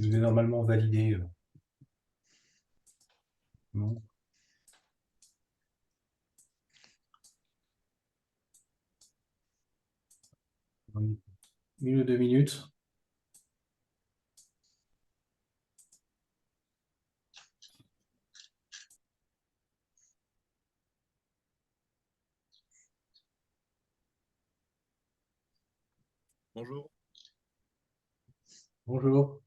qui vous est normalement validé. Non. Une ou deux minutes. Bonjour. Bonjour.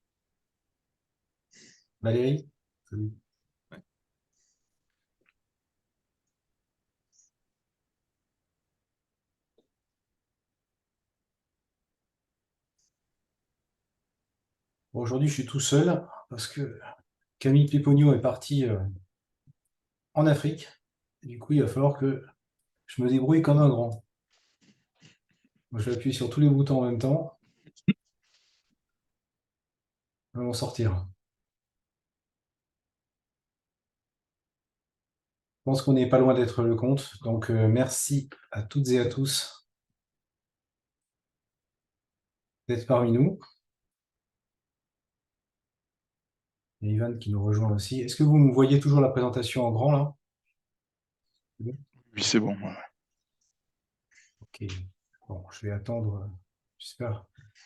Valérie. Salut. Ouais. Bon, aujourd'hui, je suis tout seul parce que Camille Pépogno est parti en Afrique. Et du coup, il va falloir que je me débrouille comme un grand. Moi, je vais appuyer sur tous les boutons en même temps. On va m'en sortir. Je pense qu'on n'est pas loin d'être le compte. Donc, merci à toutes et à tous d'être parmi nous. Il y a Ivan qui nous rejoint aussi. Est-ce que vous me voyez toujours la présentation en grand là? Oui, c'est bon. Ouais. Ok. Bon, je vais attendre. J'espère.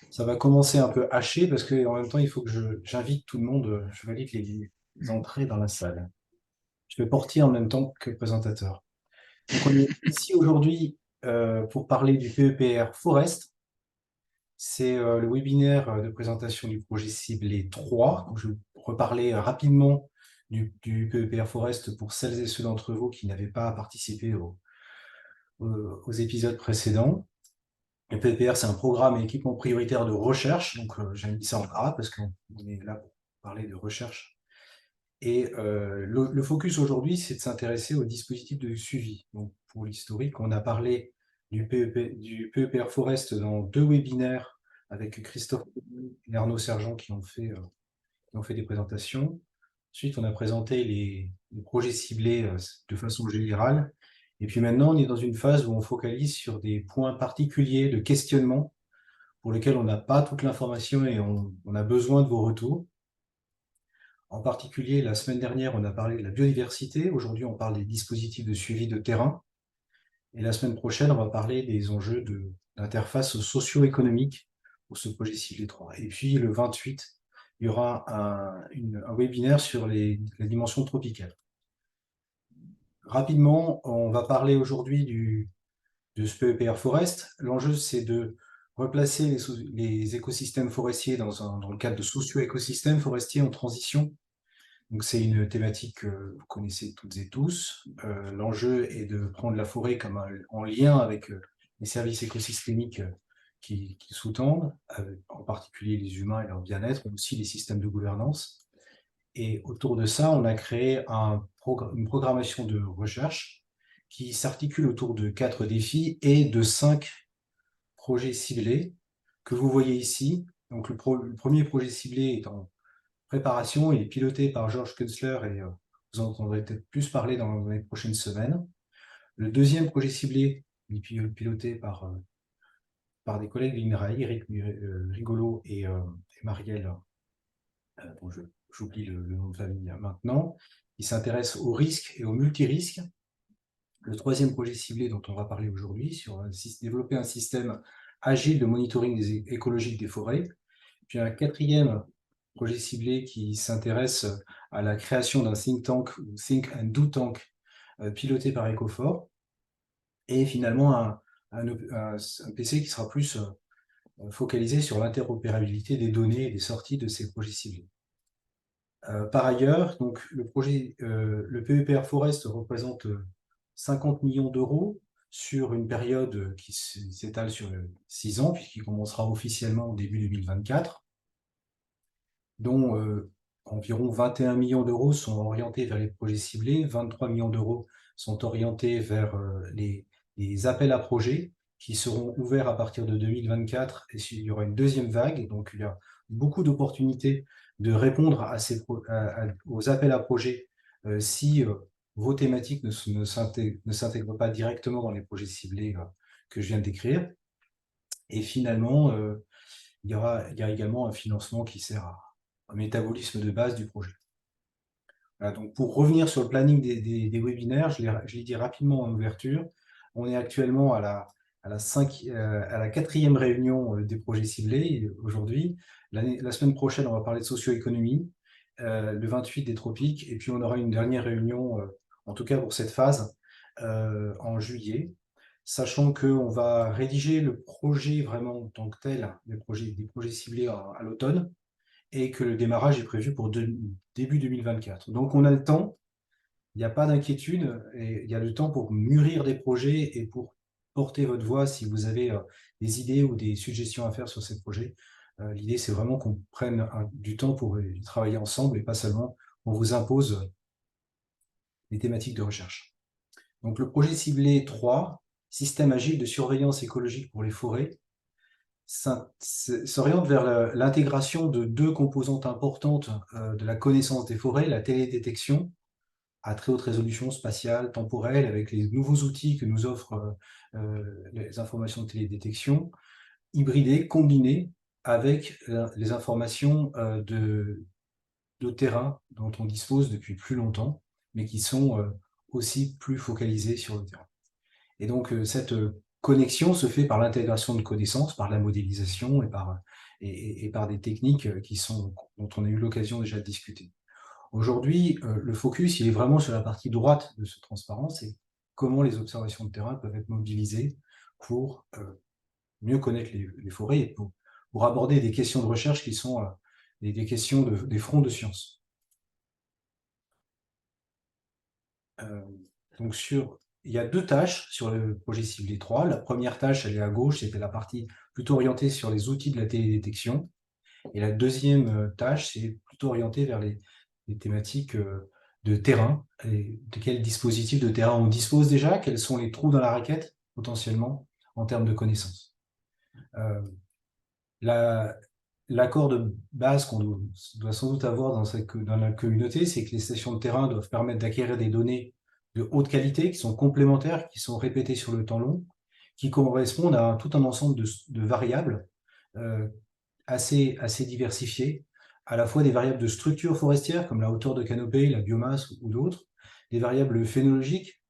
Ça va commencer un peu haché parce qu'en même temps, il faut que j'invite tout le monde. Je valide les entrées dans la salle. Je fais portier en même temps que présentateur. Donc, on est ici aujourd'hui pour parler du PEPR Forest. C'est le webinaire de présentation du projet ciblé 3. Donc, je vais reparler rapidement du PEPR Forest pour celles et ceux d'entre vous qui n'avaient pas participé aux épisodes précédents. Le PEPR, c'est un programme et équipement prioritaire de recherche. Donc, j'ai mis ça en gras parce qu'on est là pour parler de recherche. Et le focus aujourd'hui, c'est de s'intéresser au dispositif de suivi. Donc, pour l'historique, on a parlé du PEPR Forest dans 2 webinaires avec Christophe et Arnaud Sergent qui ont fait des présentations. Ensuite, on a présenté les projets ciblés de façon générale. Et puis maintenant, on est dans une phase où on focalise sur des points particuliers de questionnement pour lesquels on n'a pas toute l'information et on a besoin de vos retours. En particulier, la semaine dernière, on a parlé de la biodiversité. Aujourd'hui, on parle des dispositifs de suivi de terrain. Et la semaine prochaine, on va parler des enjeux d'interface socio-économique pour ce projet ciblé 3. Et puis, le 28, il y aura un webinaire sur la dimension tropicale. Rapidement, on va parler aujourd'hui de ce PEPR Forest. L'enjeu, c'est de replacer les écosystèmes forestiers dans le cadre de socio-écosystèmes forestiers en transition. Donc, c'est une thématique que vous connaissez toutes et tous. L'enjeu est de prendre la forêt comme en lien avec les services écosystémiques qui sous-tendent, en particulier les humains et leur bien-être, mais aussi les systèmes de gouvernance. Et autour de ça, on a créé une programmation de recherche qui s'articule autour de 4 défis et de 5 projets ciblés que vous voyez ici. Donc, le premier projet ciblé est en préparation, il est piloté par Georges Kunstler et vous en entendrez peut-être plus parler dans les prochaines semaines. Le deuxième projet ciblé est piloté par des collègues de l'INRAE, Eric Rigolo et Marielle, bon, j'oublie le nom de famille maintenant. Il s'intéresse aux risques et aux multirisques. Le troisième projet ciblé dont on va parler aujourd'hui, sur développer un système agile de monitoring écologique des forêts. Puis un quatrième projet ciblé qui s'intéresse à la création d'un think tank, ou think and do tank, piloté par Ecofor. Et finalement, un PC qui sera plus focalisé sur l'interopérabilité des données et des sorties de ces projets ciblés. Par ailleurs, donc, le PEPR Forest représente 50 millions d'euros sur une période qui s'étale sur 6 ans, puisqu'il commencera officiellement au début 2024, dont environ 21 millions d'euros sont orientés vers les projets ciblés, 23 millions d'euros sont orientés vers les appels à projets qui seront ouverts à partir de 2024, et il y aura une deuxième vague, donc il y a beaucoup d'opportunités de répondre aux appels à projets si vos thématiques ne s'intègrent pas directement dans les projets ciblés que je viens de décrire. Et finalement, il y a également un financement qui sert métabolisme de base du projet. Voilà, donc pour revenir sur le planning des webinaires, je l'ai dit rapidement en ouverture, on est actuellement à la quatrième réunion des projets ciblés aujourd'hui. La semaine prochaine, on va parler de socio-économie, le 28 des tropiques, et puis on aura une dernière réunion, en tout cas pour cette phase, en juillet, sachant qu'on va rédiger le projet vraiment en tant que tel, des projets ciblés à l'automne, et que le démarrage est prévu pour début 2024. Donc on a le temps, il n'y a pas d'inquiétude, et il y a le temps pour mûrir des projets et pour porter votre voix si vous avez des idées ou des suggestions à faire sur ces projets. L'idée, c'est vraiment qu'on prenne du temps pour y travailler ensemble et pas seulement on vous impose les thématiques de recherche. Donc le projet ciblé 3, système agile de surveillance écologique pour les forêts, s'oriente vers l'intégration de deux composantes importantes de la connaissance des forêts, la télédétection à très haute résolution spatiale, temporelle, avec les nouveaux outils que nous offrent les informations de télédétection, hybridées, combinées avec les informations de terrain dont on dispose depuis plus longtemps, mais qui sont aussi plus focalisées sur le terrain. Et donc, cette connexion se fait par l'intégration de connaissances, par la modélisation et par des techniques dont on a eu l'occasion déjà de discuter. Aujourd'hui, le focus, il est vraiment sur la partie droite de ce transparence et comment les observations de terrain peuvent être mobilisées pour mieux connaître les forêts et pour aborder des questions de recherche qui sont des questions des fronts de sciences. Donc, il y a deux tâches sur le projet ciblé 3. La première tâche, elle est à gauche, c'était la partie plutôt orientée sur les outils de la télédétection. Et la deuxième tâche, c'est plutôt orienté vers les thématiques de terrain. Et de quels dispositifs de terrain on dispose déjà, quels sont les trous dans la raquette, potentiellement, en termes de connaissances. L'accord de base qu'on doit sans doute avoir dans la communauté, c'est que les stations de terrain doivent permettre d'acquérir des données de haute qualité, qui sont complémentaires, qui sont répétées sur le temps long, qui correspondent à tout un ensemble de variables assez diversifiées, à la fois des variables de structure forestière, comme la hauteur de canopée, la biomasse ou d'autres, des variables phénologiques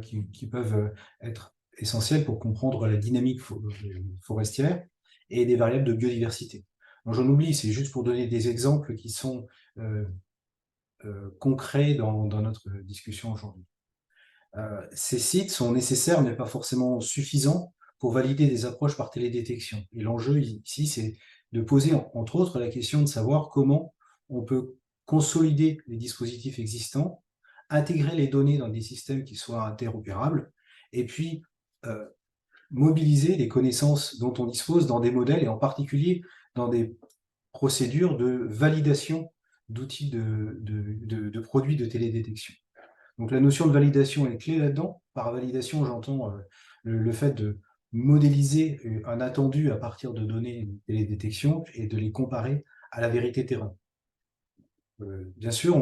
qui peuvent être essentielles pour comprendre la dynamique forestière, et des variables de biodiversité. J'en oublie, c'est juste pour donner des exemples qui sont concrets dans notre discussion aujourd'hui. Ces sites sont nécessaires, mais pas forcément suffisants pour valider des approches par télédétection. Et l'enjeu ici, c'est de poser, entre autres, la question de savoir comment on peut consolider les dispositifs existants, intégrer les données dans des systèmes qui soient interopérables, et puis mobiliser les connaissances dont on dispose dans des modèles, et en particulier dans des procédures de validation d'outils de produits de télédétection. Donc la notion de validation est clé là-dedans. Par validation, j'entends le fait de modéliser un attendu à partir de données de télédétection et de les comparer à la vérité terrain. Bien sûr,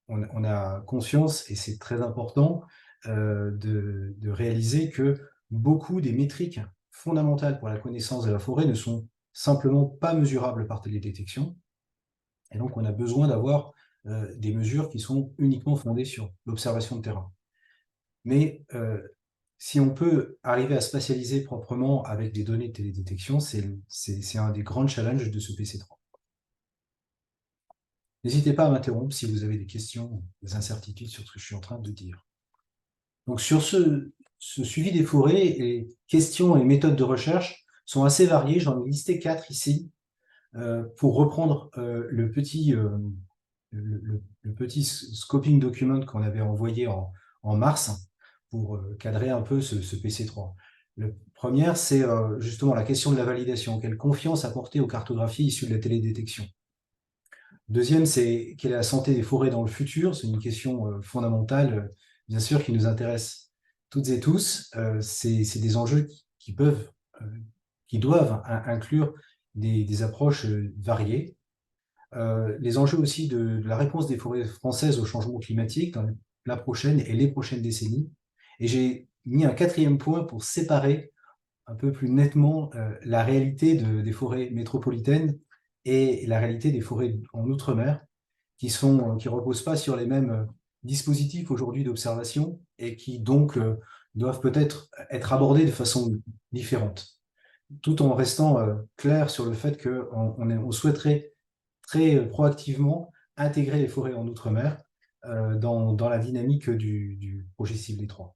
on a conscience, et c'est très important, de réaliser que beaucoup des métriques fondamentales pour la connaissance de la forêt ne sont simplement pas mesurables par télédétection. Et donc, on a besoin d'avoir des mesures qui sont uniquement fondées sur l'observation de terrain. Mais si on peut arriver à spatialiser proprement avec des données de télédétection, c'est un des grands challenges de ce PC3. N'hésitez pas à m'interrompre si vous avez des questions, des incertitudes sur ce que je suis en train de dire. Donc sur ce suivi des forêts, les questions et méthodes de recherche sont assez variées. J'en ai listé 4 ici pour reprendre le petit scoping document qu'on avait envoyé en mars pour cadrer un peu ce PC3. Le premier, c'est justement la question de la validation. Quelle confiance apporter aux cartographies issues de la télédétection? Deuxième, c'est quelle est la santé des forêts dans le futur? C'est une question fondamentale, bien sûr, qui nous intéresse toutes et tous. C'est des enjeux qui doivent inclure des approches variées. Les enjeux aussi de la réponse des forêts françaises au changement climatique dans la prochaine et les prochaines décennies. Et j'ai mis un 4e point pour séparer un peu plus nettement la réalité des forêts métropolitaines et la réalité des forêts en Outre-mer, qui reposent pas sur les mêmes dispositifs aujourd'hui d'observation et qui donc doivent peut-être être abordés de façon différente, tout en restant clair sur le fait qu'on souhaiterait très proactivement intégrer les forêts en Outre-mer dans la dynamique du projet ciblé 3.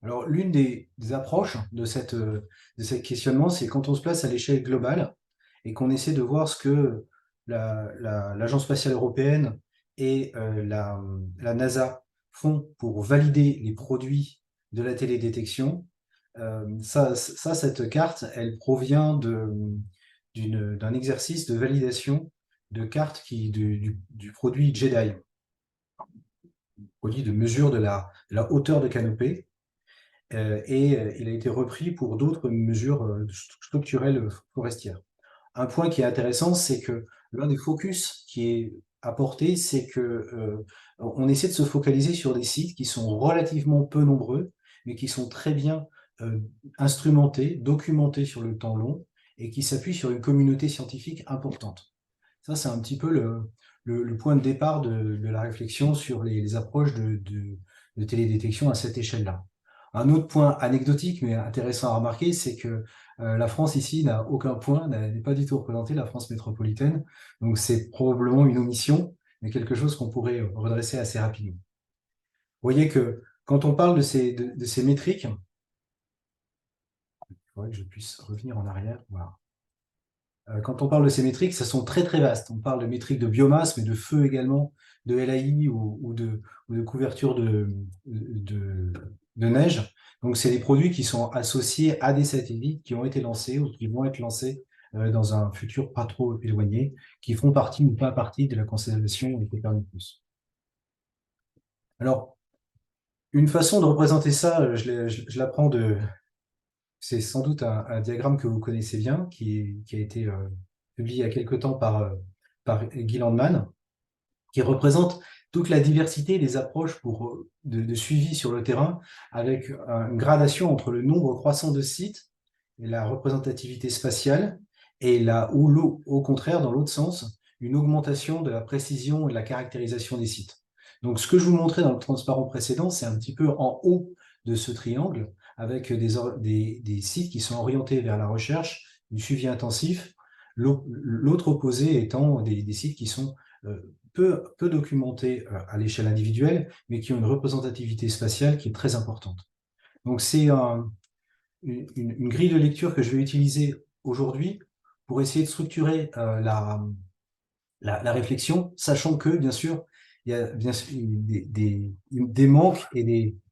Alors, l'une des approches de ce questionnement, c'est quand on se place à l'échelle globale et qu'on essaie de voir ce que l'Agence spatiale européenne et la NASA font pour valider les produits de la télédétection. Cette carte, elle provient d'un exercice de validation de cartes du produit JEDI, produit de mesure de la hauteur de canopée. Il a été repris pour d'autres mesures structurelles forestières. Un point qui est intéressant, c'est que l'un des focus qui est apporté, c'est que on essaie de se focaliser sur des sites qui sont relativement peu nombreux, mais qui sont très bien instrumentés, documentés sur le temps long, et qui s'appuient sur une communauté scientifique importante. Ça, c'est un petit peu le point de départ de la réflexion sur les approches de télédétection à cette échelle-là. Un autre point anecdotique, mais intéressant à remarquer, c'est que la France ici n'a aucun point, n'est pas du tout représentée, la France métropolitaine. Donc c'est probablement une omission, mais quelque chose qu'on pourrait redresser assez rapidement. Vous voyez que quand on parle de ces métriques, il faudrait que je puisse revenir en arrière. Voilà. Quand on parle de ces métriques, ça sont très très vastes. On parle de métriques de biomasse, mais de feu également, de LAI ou de couverture de neige. Donc, c'est des produits qui sont associés à des satellites qui ont été lancés ou qui vont être lancés dans un futur pas trop éloigné, qui font partie ou pas partie de la constellation de Copernicus. Alors, une façon de représenter ça, je l'apprends c'est sans doute un diagramme que vous connaissez bien, qui a été publié il y a quelque temps par Guy Landman, qui représente toute la diversité des approches de suivi sur le terrain, avec une gradation entre le nombre croissant de sites et la représentativité spatiale, et au contraire, dans l'autre sens, une augmentation de la précision et de la caractérisation des sites. Donc, ce que je vous montrais dans le transparent précédent, c'est un petit peu en haut de ce triangle, avec des sites qui sont orientés vers la recherche, du suivi intensif, l'autre opposé étant des sites qui sont peu documentés à l'échelle individuelle, mais qui ont une représentativité spatiale qui est très importante. Donc c'est une grille de lecture que je vais utiliser aujourd'hui pour essayer de structurer la réflexion, sachant que, bien sûr, il y a bien sûr des manques et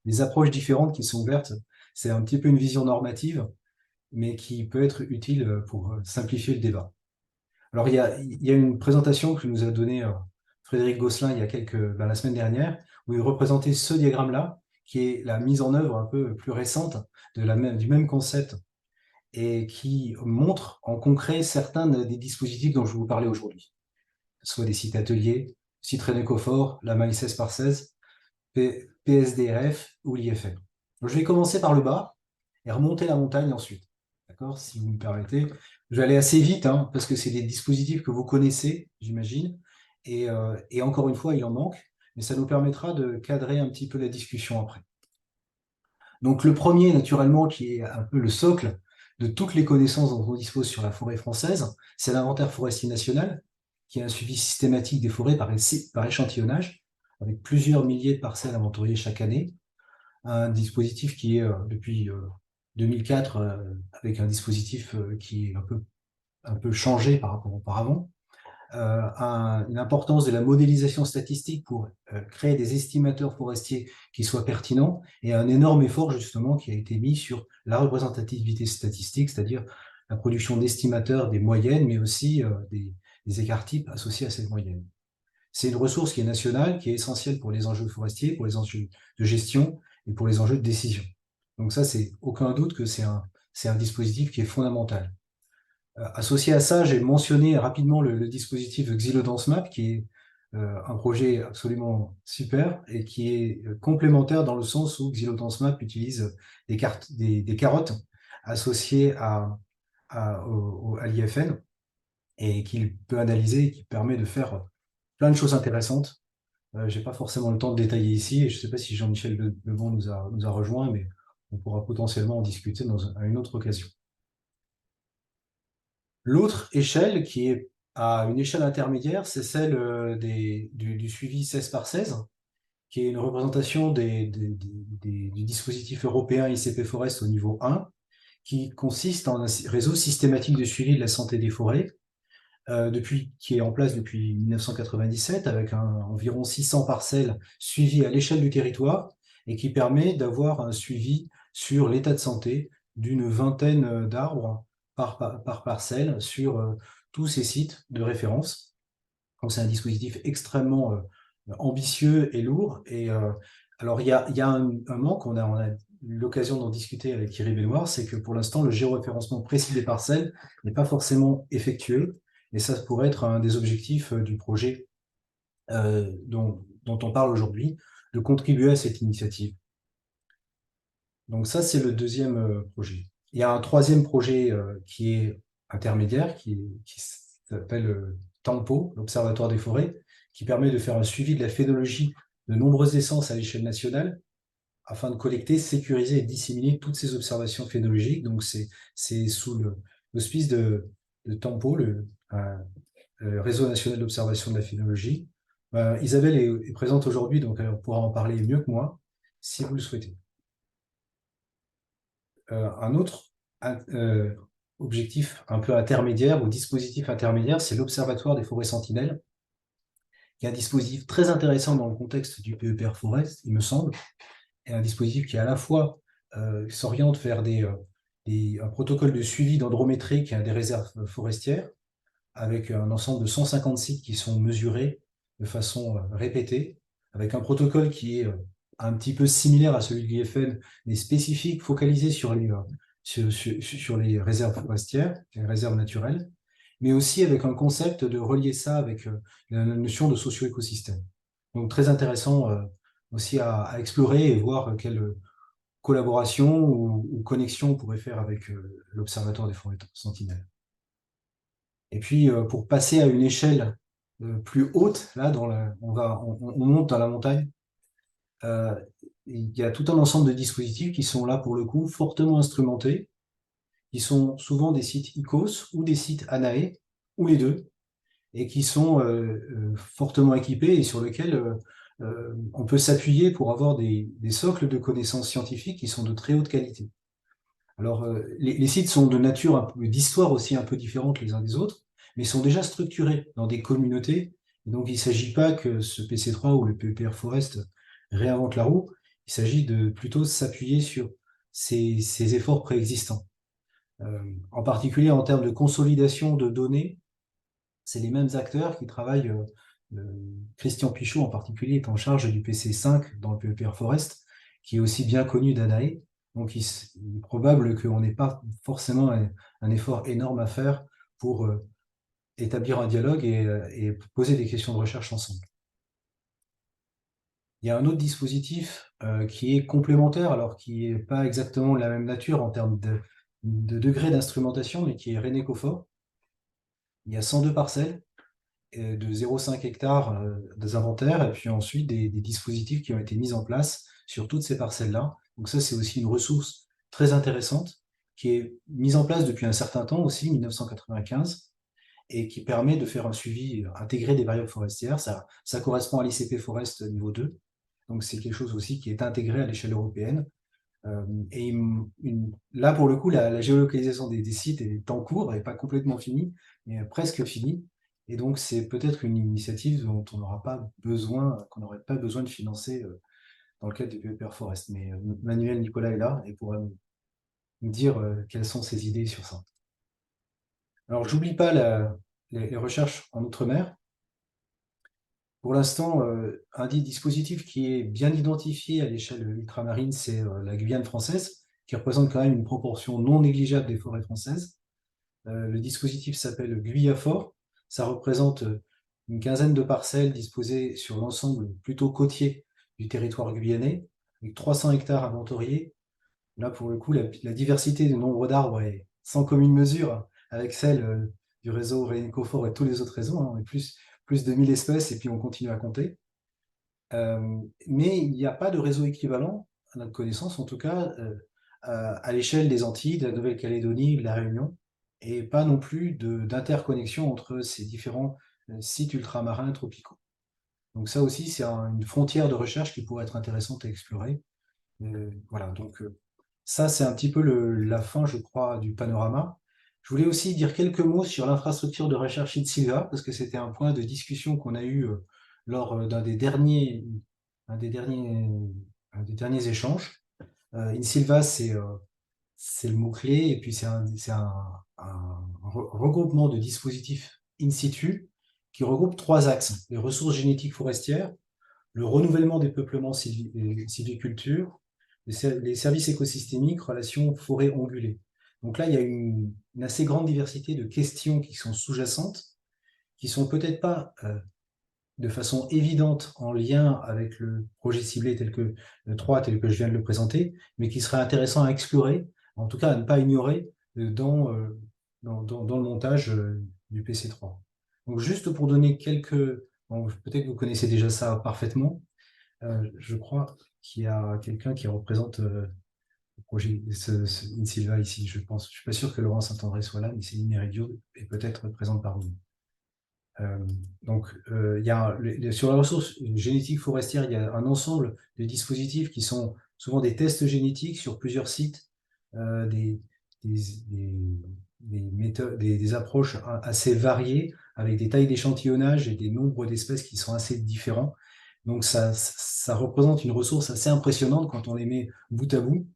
des approches différentes qui sont ouvertes. C'est un petit peu une vision normative, mais qui peut être utile pour simplifier le débat. Alors, il y a une présentation que nous a donnée Frédéric Gosselin la semaine dernière, où il représentait ce diagramme-là, qui est la mise en œuvre un peu plus récente du même concept et qui montre en concret certains des dispositifs dont je vous parlais aujourd'hui, que ce soit des sites ateliers, sites Renécofor, la MAI 16 par 16, PSDRF ou l'IFM. Je vais commencer par le bas et remonter la montagne ensuite. D'accord, si vous me permettez. Je vais aller assez vite, hein, parce que c'est des dispositifs que vous connaissez, j'imagine. Et encore une fois, il en manque, mais ça nous permettra de cadrer un petit peu la discussion après. Donc le premier, naturellement, qui est un peu le socle de toutes les connaissances dont on dispose sur la forêt française, c'est l'inventaire forestier national, qui est un suivi systématique des forêts par échantillonnage, avec plusieurs milliers de parcelles inventoriées chaque année. Un dispositif qui est depuis 2004 avec un dispositif qui est un peu changé par rapport auparavant. Une importance de la modélisation statistique pour créer des estimateurs forestiers qui soient pertinents, et un énorme effort justement qui a été mis sur la représentativité statistique, c'est-à-dire la production d'estimateurs des moyennes, mais aussi des écarts types associés à cette moyenne. C'est une ressource qui est nationale, qui est essentielle pour les enjeux forestiers, pour les enjeux de gestion et pour les enjeux de décision. Donc ça, c'est aucun doute que c'est un dispositif qui est fondamental. Associé à ça, j'ai mentionné rapidement le dispositif Xylodance Map, qui est un projet absolument super et qui est complémentaire dans le sens où Xylodance Map utilise des carottes associées à l'IFN et qu'il peut analyser et qui permet de faire plein de choses intéressantes. Je n'ai pas forcément le temps de détailler ici et je ne sais pas si Jean-Michel Lebon nous a rejoint, mais on pourra potentiellement en discuter à une autre occasion. L'autre échelle qui est à une échelle intermédiaire, c'est celle du suivi 16 par 16, qui est une représentation du dispositif européen ICP Forest au niveau 1, qui consiste en un réseau systématique de suivi de la santé des forêts, qui est en place depuis 1997, avec environ 600 parcelles suivies à l'échelle du territoire, et qui permet d'avoir un suivi sur l'état de santé d'une vingtaine d'arbres par parcelle sur tous ces sites de référence. Donc c'est un dispositif extrêmement ambitieux et lourd. Et alors il y a un manque, on a eu l'occasion d'en discuter avec Thierry Benoît, c'est que pour l'instant le géoréférencement précis des parcelles n'est pas forcément effectué. Et ça pourrait être un des objectifs du projet dont on parle aujourd'hui, de contribuer à cette initiative. Donc ça, c'est le deuxième projet. Il y a un troisième projet qui est intermédiaire, qui s'appelle TAMPO, l'Observatoire des forêts, qui permet de faire un suivi de la phénologie de nombreuses essences à l'échelle nationale, afin de collecter, sécuriser et disséminer toutes ces observations phénologiques. Donc c'est sous l'auspice de TAMPO, le Réseau national d'observation de la phénologie. Isabelle est présente aujourd'hui, donc elle pourra en parler mieux que moi, si vous le souhaitez. Un autre objectif un peu intermédiaire ou dispositif intermédiaire, c'est l'Observatoire des forêts sentinelles, qui est un dispositif très intéressant dans le contexte du PEPR Forest, il me semble, et un dispositif qui à la fois s'oriente vers un protocole de suivi d'andrométrie qui a des réserves forestières, avec un ensemble de 150 sites qui sont mesurés de façon répétée, avec un protocole qui est un petit peu similaire à celui de l'IFN, mais spécifique, focalisé sur les réserves forestières, les réserves naturelles, mais aussi avec un concept de relier ça avec la notion de socio-écosystème. Donc très intéressant aussi à explorer et voir quelle collaboration ou connexion on pourrait faire avec l'Observatoire des forêts sentinelles. Et puis, pour passer à une échelle plus haute, là, on monte dans la montagne, il y a tout un ensemble de dispositifs qui sont là, pour le coup, fortement instrumentés, qui sont souvent des sites ICOS ou des sites ANAE, ou les deux, et qui sont fortement équipés et sur lesquels on peut s'appuyer pour avoir des socles de connaissances scientifiques qui sont de très haute qualité. Alors, les sites sont de nature, d'histoire aussi un peu différentes les uns des autres, mais sont déjà structurés dans des communautés. Et donc, il ne s'agit pas que ce PC3 ou le PEPR Forest réinvente la roue, il s'agit de plutôt s'appuyer sur ces efforts préexistants. En particulier en termes de consolidation de données, c'est les mêmes acteurs qui travaillent. Christian Pichot en particulier est en charge du PC5 dans le PEPR Forest, qui est aussi bien connu d'ANAE. Donc il est probable qu'on n'ait pas forcément un effort énorme à faire pour établir un dialogue et poser des questions de recherche ensemble. Il y a un autre dispositif qui est complémentaire, alors qui n'est pas exactement de la même nature en termes de degré d'instrumentation, mais qui est René-Confort. Il y a 102 parcelles de 0,5 hectares des inventaires, et puis ensuite des dispositifs qui ont été mis en place sur toutes ces parcelles-là. Donc ça, c'est aussi une ressource très intéressante, qui est mise en place depuis un certain temps aussi, 1995, et qui permet de faire un suivi intégré des variables forestières. Ça correspond à l'ICP Forest niveau 2, donc c'est quelque chose aussi qui est intégré à l'échelle européenne. Et là, pour le coup, la géolocalisation des sites est en cours, elle n'est pas complètement finie, mais presque finie. Et donc, c'est peut-être une initiative dont on n'aura pas besoin, qu'on n'aurait pas besoin de financer dans le cadre du PEPR Forest. Mais Manuel Nicolas est là et pourra nous dire quelles sont ses idées sur ça. Alors, j'oublie pas les recherches en Outre-mer. Pour l'instant, un des dispositifs qui est bien identifié à l'échelle ultramarine, c'est la Guyane française, qui représente quand même une proportion non négligeable des forêts françaises. Le dispositif s'appelle Guyafort. Ça représente une quinzaine de parcelles disposées sur l'ensemble plutôt côtier du territoire guyanais, avec 300 hectares inventoriés. Là, pour le coup, la diversité du nombre d'arbres est sans commune mesure avec celle du réseau Rénicofor et tous les autres réseaux, hein, plus de 1000 espèces, et puis on continue à compter. Mais il n'y a pas de réseau équivalent, à notre connaissance en tout cas, à l'échelle des Antilles, de la Nouvelle-Calédonie, de la Réunion, et pas non plus d'interconnexion entre ces différents sites ultramarins tropicaux. Donc ça aussi, c'est une frontière de recherche qui pourrait être intéressante à explorer. Voilà, donc ça, c'est un petit peu la fin, je crois, du panorama. Je voulais aussi dire quelques mots sur l'infrastructure de recherche INSILVA, parce que c'était un point de discussion qu'on a eu lors un des derniers, un des derniers échanges. INSILVA, c'est le mot-clé, et puis c'est un regroupement de dispositifs in situ qui regroupe trois axes: les ressources génétiques forestières, le renouvellement des peuplements sylviculture, les services écosystémiques, relations forêt ongulée. Donc là, il y a une assez grande diversité de questions qui sont sous-jacentes, qui sont peut-être pas de façon évidente en lien avec le projet ciblé tel que le 3, tel que je viens de le présenter, mais qui serait intéressant à explorer, en tout cas à ne pas ignorer dans le montage du PC3. Donc juste pour donner bon, peut-être que vous connaissez déjà ça parfaitement, je crois qu'il y a quelqu'un qui représente le projet InSilva ici, je pense. Je ne suis pas sûr que Laurent Saint-André soit là, mais Céline Méridio est peut-être présente parmi nous. Il y a, sur la ressource génétique forestière, il y a un ensemble de dispositifs qui sont souvent des tests génétiques sur plusieurs sites, des, méthodes, des approches assez variées, avec des tailles d'échantillonnage et des nombres d'espèces qui sont assez différents. Donc ça représente une ressource assez impressionnante quand on les met bout à bout.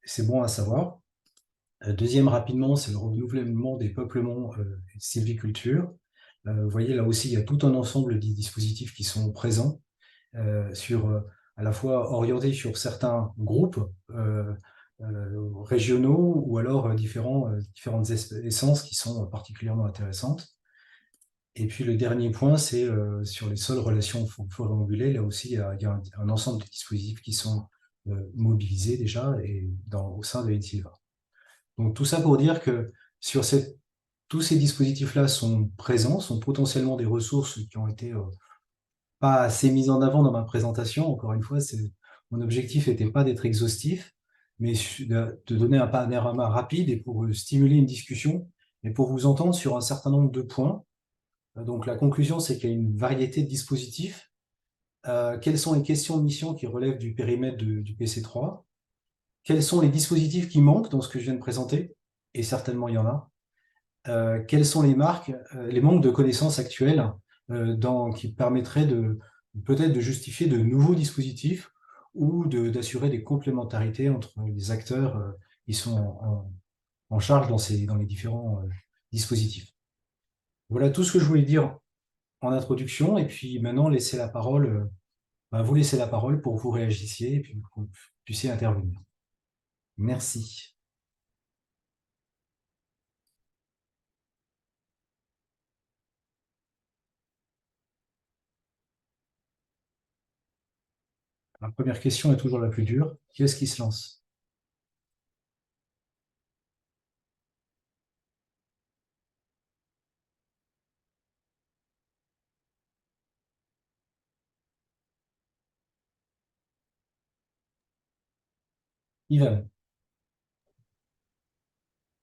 C'est bon à savoir. Deuxième, rapidement, c'est le renouvellement des peuplements et sylviculture. Vous voyez, là aussi, il y a tout un ensemble de dispositifs qui sont présents, à la fois orientés sur certains groupes régionaux ou alors différentes essences qui sont particulièrement intéressantes. Et puis le dernier point, c'est sur les seules relations forêt-ongulée. Là aussi, il y a un ensemble de dispositifs qui sont mobilisés déjà et au sein de INSILVA. Donc tout ça pour dire que tous ces dispositifs-là sont présents, sont potentiellement des ressources qui ont été pas assez mises en avant dans ma présentation. Encore une fois, mon objectif n'était pas d'être exhaustif, mais de donner un panorama rapide et pour stimuler une discussion et pour vous entendre sur un certain nombre de points. Donc la conclusion, c'est qu'il y a une variété de dispositifs. Quelles sont les questions de mission qui relèvent du périmètre du PC3? Quels sont les dispositifs qui manquent dans ce que je viens de présenter? Et certainement, il y en a. Quelles sont les manques de connaissances actuelles qui permettraient peut-être de justifier de nouveaux dispositifs ou d'assurer des complémentarités entre les acteurs qui sont en charge dans les différents dispositifs. Voilà tout ce que je voulais dire en introduction, et puis maintenant vous laissez la parole pour que vous réagissiez et puis que vous puissiez intervenir. Merci. La première question est toujours la plus dure. Qui est-ce qui se lance? Yvan.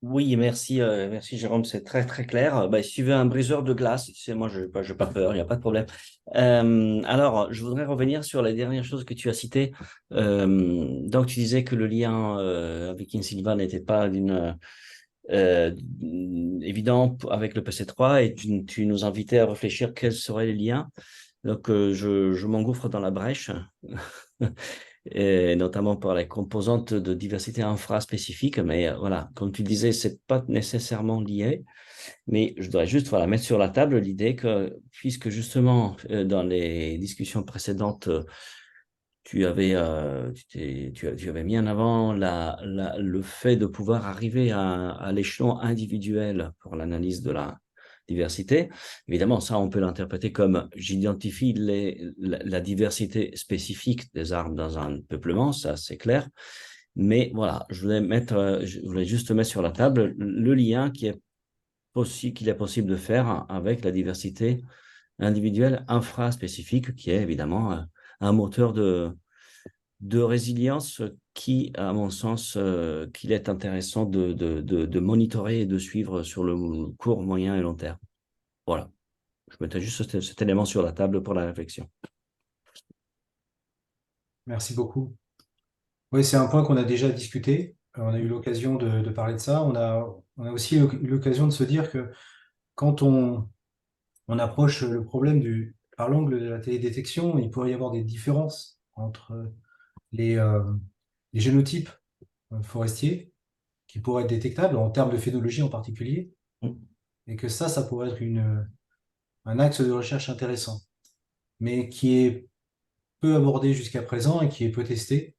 Oui, merci Jérôme, c'est très très clair. Bah, si tu veux un briseur de glace, tu sais, moi je n'ai pas peur, il n'y a pas de problème. Alors, je voudrais revenir sur la dernière chose que tu as citée. Donc, tu disais que le lien avec InSilva n'était pas évident avec le PC3 et tu nous invitais à réfléchir quels seraient les liens. Donc, je m'engouffre dans la brèche. Et notamment par les composantes de diversité infra-spécifique. Mais voilà, comme tu disais, c'est pas nécessairement lié. Mais je dois juste mettre sur la table l'idée que, puisque justement, dans les discussions précédentes, tu avais mis en avant le fait de pouvoir arriver à l'échelon individuel pour l'analyse de la diversité. Évidemment, ça, on peut l'interpréter comme j'identifie la diversité spécifique des arbres dans un peuplement, ça c'est clair. Mais voilà, je voulais juste mettre sur la table le lien qui est qu'il est possible de faire avec la diversité individuelle infraspécifique, qui est évidemment un moteur de résilience qui, à mon sens, qu'il est intéressant de monitorer et de suivre sur le court, moyen et long terme. Voilà. Je mettais juste cet élément sur la table pour la réflexion. Merci beaucoup. Oui, c'est un point qu'on a déjà discuté. On a eu l'occasion de parler de ça. On a aussi eu l'occasion de se dire que quand on approche le problème par l'angle de la télédétection, il pourrait y avoir des différences entre les, euh, les génotypes forestiers qui pourraient être détectables en termes de phénologie en particulier, et que ça pourrait être un axe de recherche intéressant, mais qui est peu abordé jusqu'à présent et qui est peu testé.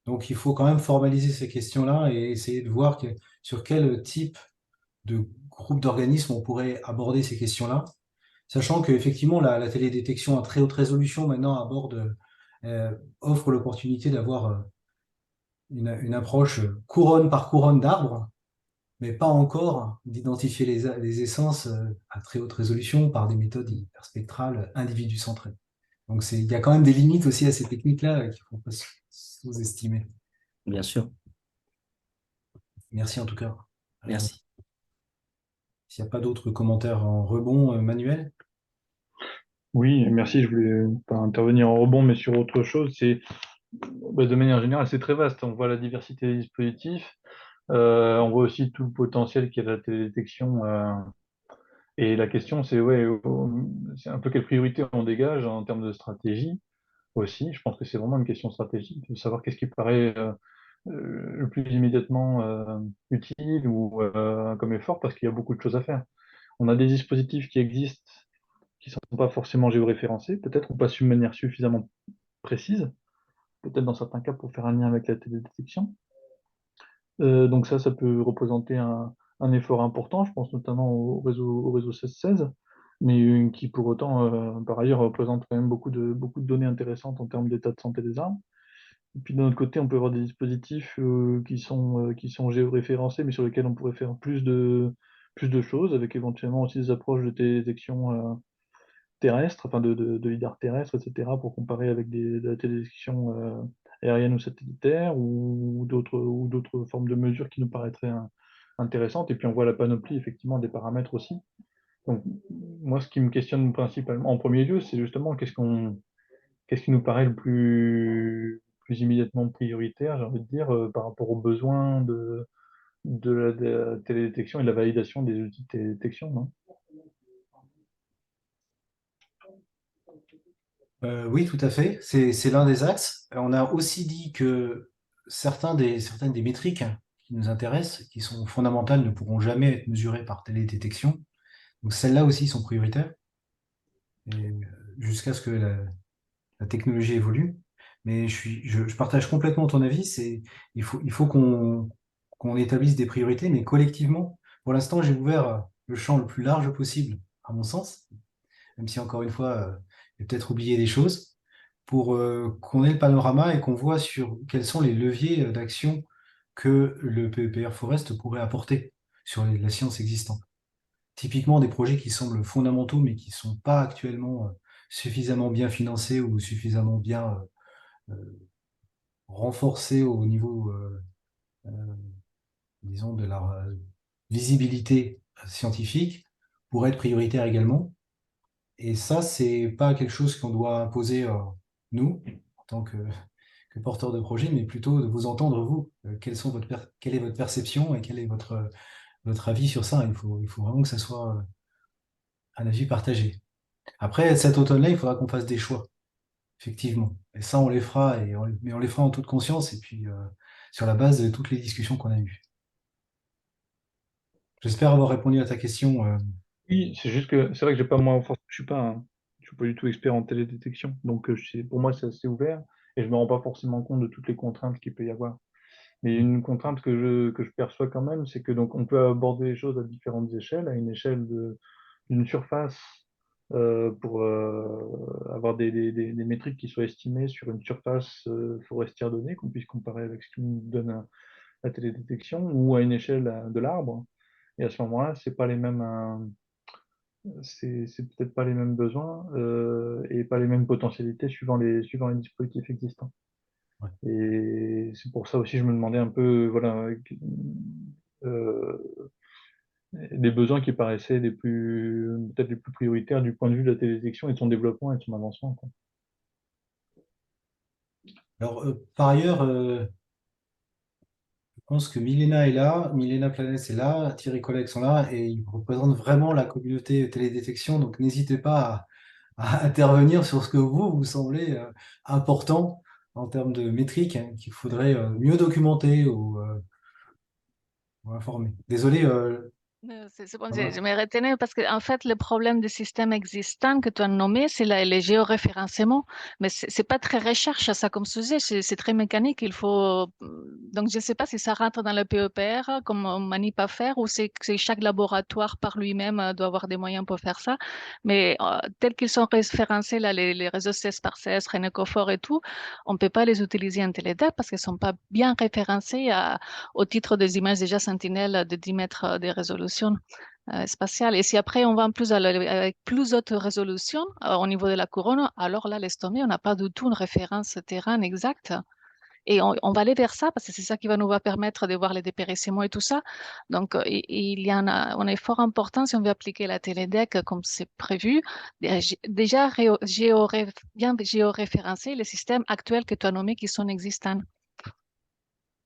Donc il faut quand même formaliser ces questions-là et essayer de voir sur quel type de groupe d'organismes on pourrait aborder ces questions-là, sachant qu'effectivement la télédétection à très haute résolution maintenant offre l'opportunité d'avoir une approche couronne par couronne d'arbres, mais pas encore d'identifier les essences à très haute résolution par des méthodes hyperspectrales individu-centrées. Donc il y a quand même des limites aussi à ces techniques-là qu'il ne faut pas sous-estimer. Bien sûr. Merci en tout cas. Merci. S'il n'y a pas d'autres commentaires en rebond, Manuel? Oui, merci. Je voulais pas intervenir en rebond, mais sur autre chose. De manière générale, c'est très vaste. On voit la diversité des dispositifs. On voit aussi tout le potentiel qu'il y a de la télédétection. Et la question, c'est ouais, c'est un peu quelle priorité on dégage en termes de stratégie aussi. Je pense que c'est vraiment une question stratégique de savoir qu'est-ce qui paraît le plus immédiatement utile ou comme effort, parce qu'il y a beaucoup de choses à faire. On a des dispositifs qui existent, qui ne sont pas forcément géoréférencés, peut-être, ou pas de manière suffisamment précise, peut-être dans certains cas pour faire un lien avec la télédétection. Donc ça peut représenter un effort important, je pense notamment au réseau 1616, mais qui pour autant, par ailleurs, représente quand même beaucoup de données intéressantes en termes d'état de santé des arbres. Et puis d'un autre côté, on peut avoir des dispositifs qui sont géoréférencés, mais sur lesquels on pourrait faire plus de choses, avec éventuellement aussi des approches de télédétection terrestre, enfin de lidar terrestre, etc., pour comparer avec de la télévision aérienne ou satellitaire ou d'autres formes de mesures qui nous paraîtraient intéressantes. Et puis on voit la panoplie effectivement des paramètres aussi. Donc moi, ce qui me questionne principalement en premier lieu, c'est justement qu'est-ce qui nous paraît plus immédiatement prioritaire, j'ai envie de dire, par rapport aux besoins de la télédétection et de la validation des outils de télédétection, non? Oui, tout à fait. C'est l'un des axes. On a aussi dit que certaines des métriques qui nous intéressent, qui sont fondamentales, ne pourront jamais être mesurées par télédétection. Donc celles-là aussi sont prioritaires, jusqu'à ce que la technologie évolue. Mais je partage complètement ton avis. Il faut qu'on établisse des priorités, mais collectivement. Pour l'instant, j'ai ouvert le champ le plus large possible, à mon sens, même si encore une fois, j'ai peut-être oublié des choses, pour qu'on ait le panorama et qu'on voit sur quels sont les leviers d'action que le PEPR Forest pourrait apporter sur la science existante. Typiquement des projets qui semblent fondamentaux, mais qui ne sont pas actuellement suffisamment bien financés ou suffisamment bien renforcés au niveau, euh, disons, de la visibilité scientifique, pourraient être prioritaires également. Et ça, c'est pas quelque chose qu'on doit imposer, nous, en tant que porteurs de projet, mais plutôt de vous entendre, vous. Quelle est votre perception et quel est votre avis sur ça? Il faut vraiment que ça soit un avis partagé. Après, cet automne-là, il faudra qu'on fasse des choix, effectivement. Et ça, on les fera, mais on les fera en toute conscience et puis sur la base de toutes les discussions qu'on a eues. J'espère avoir répondu à ta question. Oui, c'est juste que c'est vrai que j'ai pas moi, je suis pas du tout expert en télédétection, donc pour moi c'est assez ouvert et je me rends pas forcément compte de toutes les contraintes qu'il peut y avoir. Mais une contrainte que je perçois quand même, c'est que donc on peut aborder les choses à différentes échelles, à une échelle d'une surface pour avoir des métriques qui soient estimées sur une surface forestière donnée, qu'on puisse comparer avec ce qui nous donne la télédétection, ou à une échelle de l'arbre. Et à ce moment-là, c'est pas les mêmes, c'est peut-être pas les mêmes besoins et pas les mêmes potentialités suivant les dispositifs existants. Ouais. Et c'est pour ça aussi je me demandais un peu, voilà, euh, les besoins qui paraissaient peut-être les plus prioritaires du point de vue de la télédétection et de son développement et de son avancement, quoi. Alors, par ailleurs, je pense que Milena est là, Milena Planès est là, Thierry Colleg sont là, et ils représentent vraiment la communauté télédétection, donc n'hésitez pas à intervenir sur ce que vous semblez important en termes de métriques, hein, qu'il faudrait mieux documenter ou informer. Désolé, C'est bon, je Barbara. me retenais parce que en fait, le problème des systèmes existants que tu as nommé, c'est le géoréférencement. Mais c'est pas très recherche, ça, comme sujet. C'est très mécanique. Il faut. Donc, je ne sais pas si ça rentre dans le PEPR, comme on manip à faire, ou c'est chaque laboratoire par lui-même doit avoir des moyens pour faire ça. Mais tels qu'ils sont référencés, là, les réseaux CES par CES, Renecofor et tout, on ne peut pas les utiliser en télédata parce qu'ils ne sont pas bien référencés au titre des images déjà Sentinelle de 10 mètres de résolution spatiale. Et si après on va en plus avec plus haute résolution au niveau de la couronne, alors là, laisse tomber, on n'a pas du tout une référence terrain exacte. Et on va aller vers ça parce que c'est ça qui va nous va permettre de voir les dépérissements et tout ça. Donc, il y a un effort important si on veut appliquer la télédec comme c'est prévu. Déjà, bien géoréférencer les systèmes actuels que tu as nommés qui sont existants.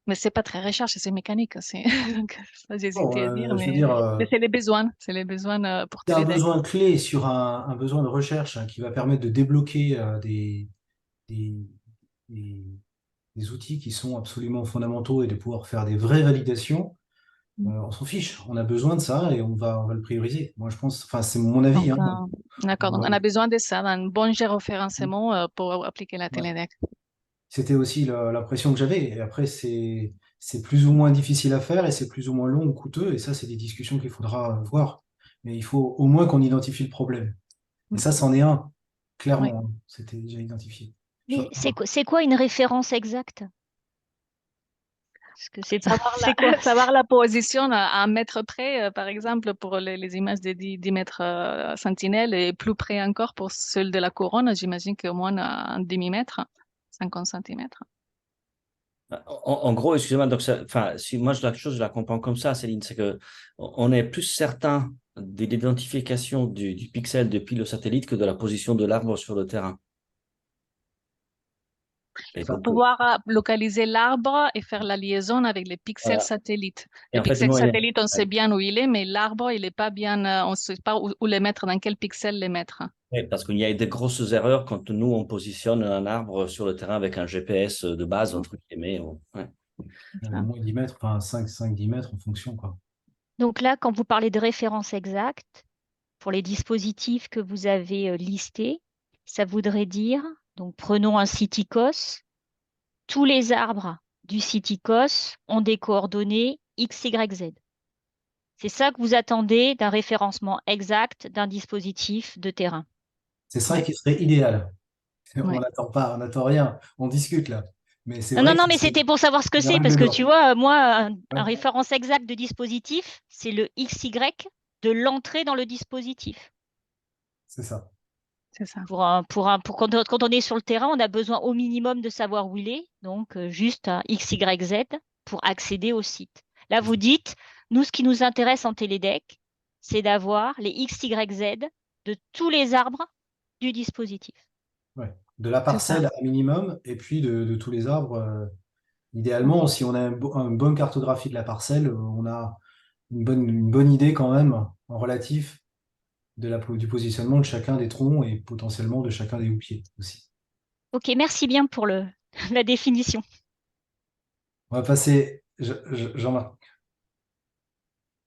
Mais c'est pas très recherche, c'est mécanique. Donc, ça, Bon, j'hésitais à dire, je veux dire, mais c'est les besoins. C'est les besoins pour il y a un Télédec. besoin clé sur un besoin de recherche hein, qui va permettre de débloquer des, des- des outils qui sont absolument fondamentaux et de pouvoir faire des vraies validations. On s'en fiche, on a besoin de ça et on va le prioriser. Moi, je pense, enfin, c'est mon avis, Donc, hein. d'accord. Donc, on a besoin de ça, d'un bon géoréférencement pour appliquer la Ouais. Télédec. C'était aussi l'impression que j'avais. Et après, c'est plus ou moins difficile à faire et c'est plus ou moins long ou coûteux. Et ça, c'est des discussions qu'il faudra voir. Mais il faut au moins qu'on identifie le problème. Et ça, c'en est un, Oui. clairement, hein. C'était déjà identifié. Mais c'est quoi une référence exacte? Parce que Savoir c'est quoi? savoir la position à 1 mètre près, par exemple, pour les images de 10 mètres sentinelles et plus près encore pour celles de la couronne, j'imagine qu'au moins un demi-mètre, 50 centimètres. En gros, excusez-moi, donc enfin, si moi la chose je la comprends comme ça, Céline, c'est que on est plus certain de l'identification du pixel depuis le satellite que de la position de l'arbre sur le terrain. Et Il faut donc, pouvoir localiser l'arbre et faire la liaison avec les pixels voilà. satellites. Et Le en fait, pixel nous, satellite, on sait bien où il est, mais l'arbre, il n'est pas bien, on ne sait pas où les mettre, dans quel pixel les mettre. oui, parce qu'il y a des grosses erreurs quand nous, on positionne un arbre sur le terrain avec un GPS de base, entre guillemets. Ouais. Moins 10 mètres, enfin 5-10 mètres en fonction, quoi. Donc là, quand vous parlez de référence exacte, pour les dispositifs que vous avez listés, ça voudrait dire, donc prenons un site ICOS, tous les arbres du site ICOS ont des coordonnées X, Y, Z. C'est ça que vous attendez d'un référencement exact d'un dispositif de terrain. C'est ça Oui, qui serait idéal. On oui. n'attend pas, on n'attend rien. On discute là. Mais c'est Non, non, vrai que non, mais c'était pour savoir ce que c'est la c'est, parce règle que tu d'or. vois, moi, un Ouais, référence exact de dispositif, c'est le XY de l'entrée dans le dispositif. c'est ça. C'est ça. Pour quand on est sur le terrain, on a besoin au minimum de savoir où il est, donc juste un XYZ pour accéder au site. Là, C'est ça. vous dites, nous, ce qui nous intéresse en Télédec, c'est d'avoir les XYZ de tous les arbres du dispositif. Ouais. De la C'est ça. parcelle à minimum et puis de tous les arbres. Oui. Idéalement, si on a une bonne cartographie de la parcelle, on a une bonne idée quand même en relatif du positionnement de chacun des troncs et potentiellement de chacun des houppiers aussi. Ok, merci bien pour la définition. On va passer, Jean-Marc,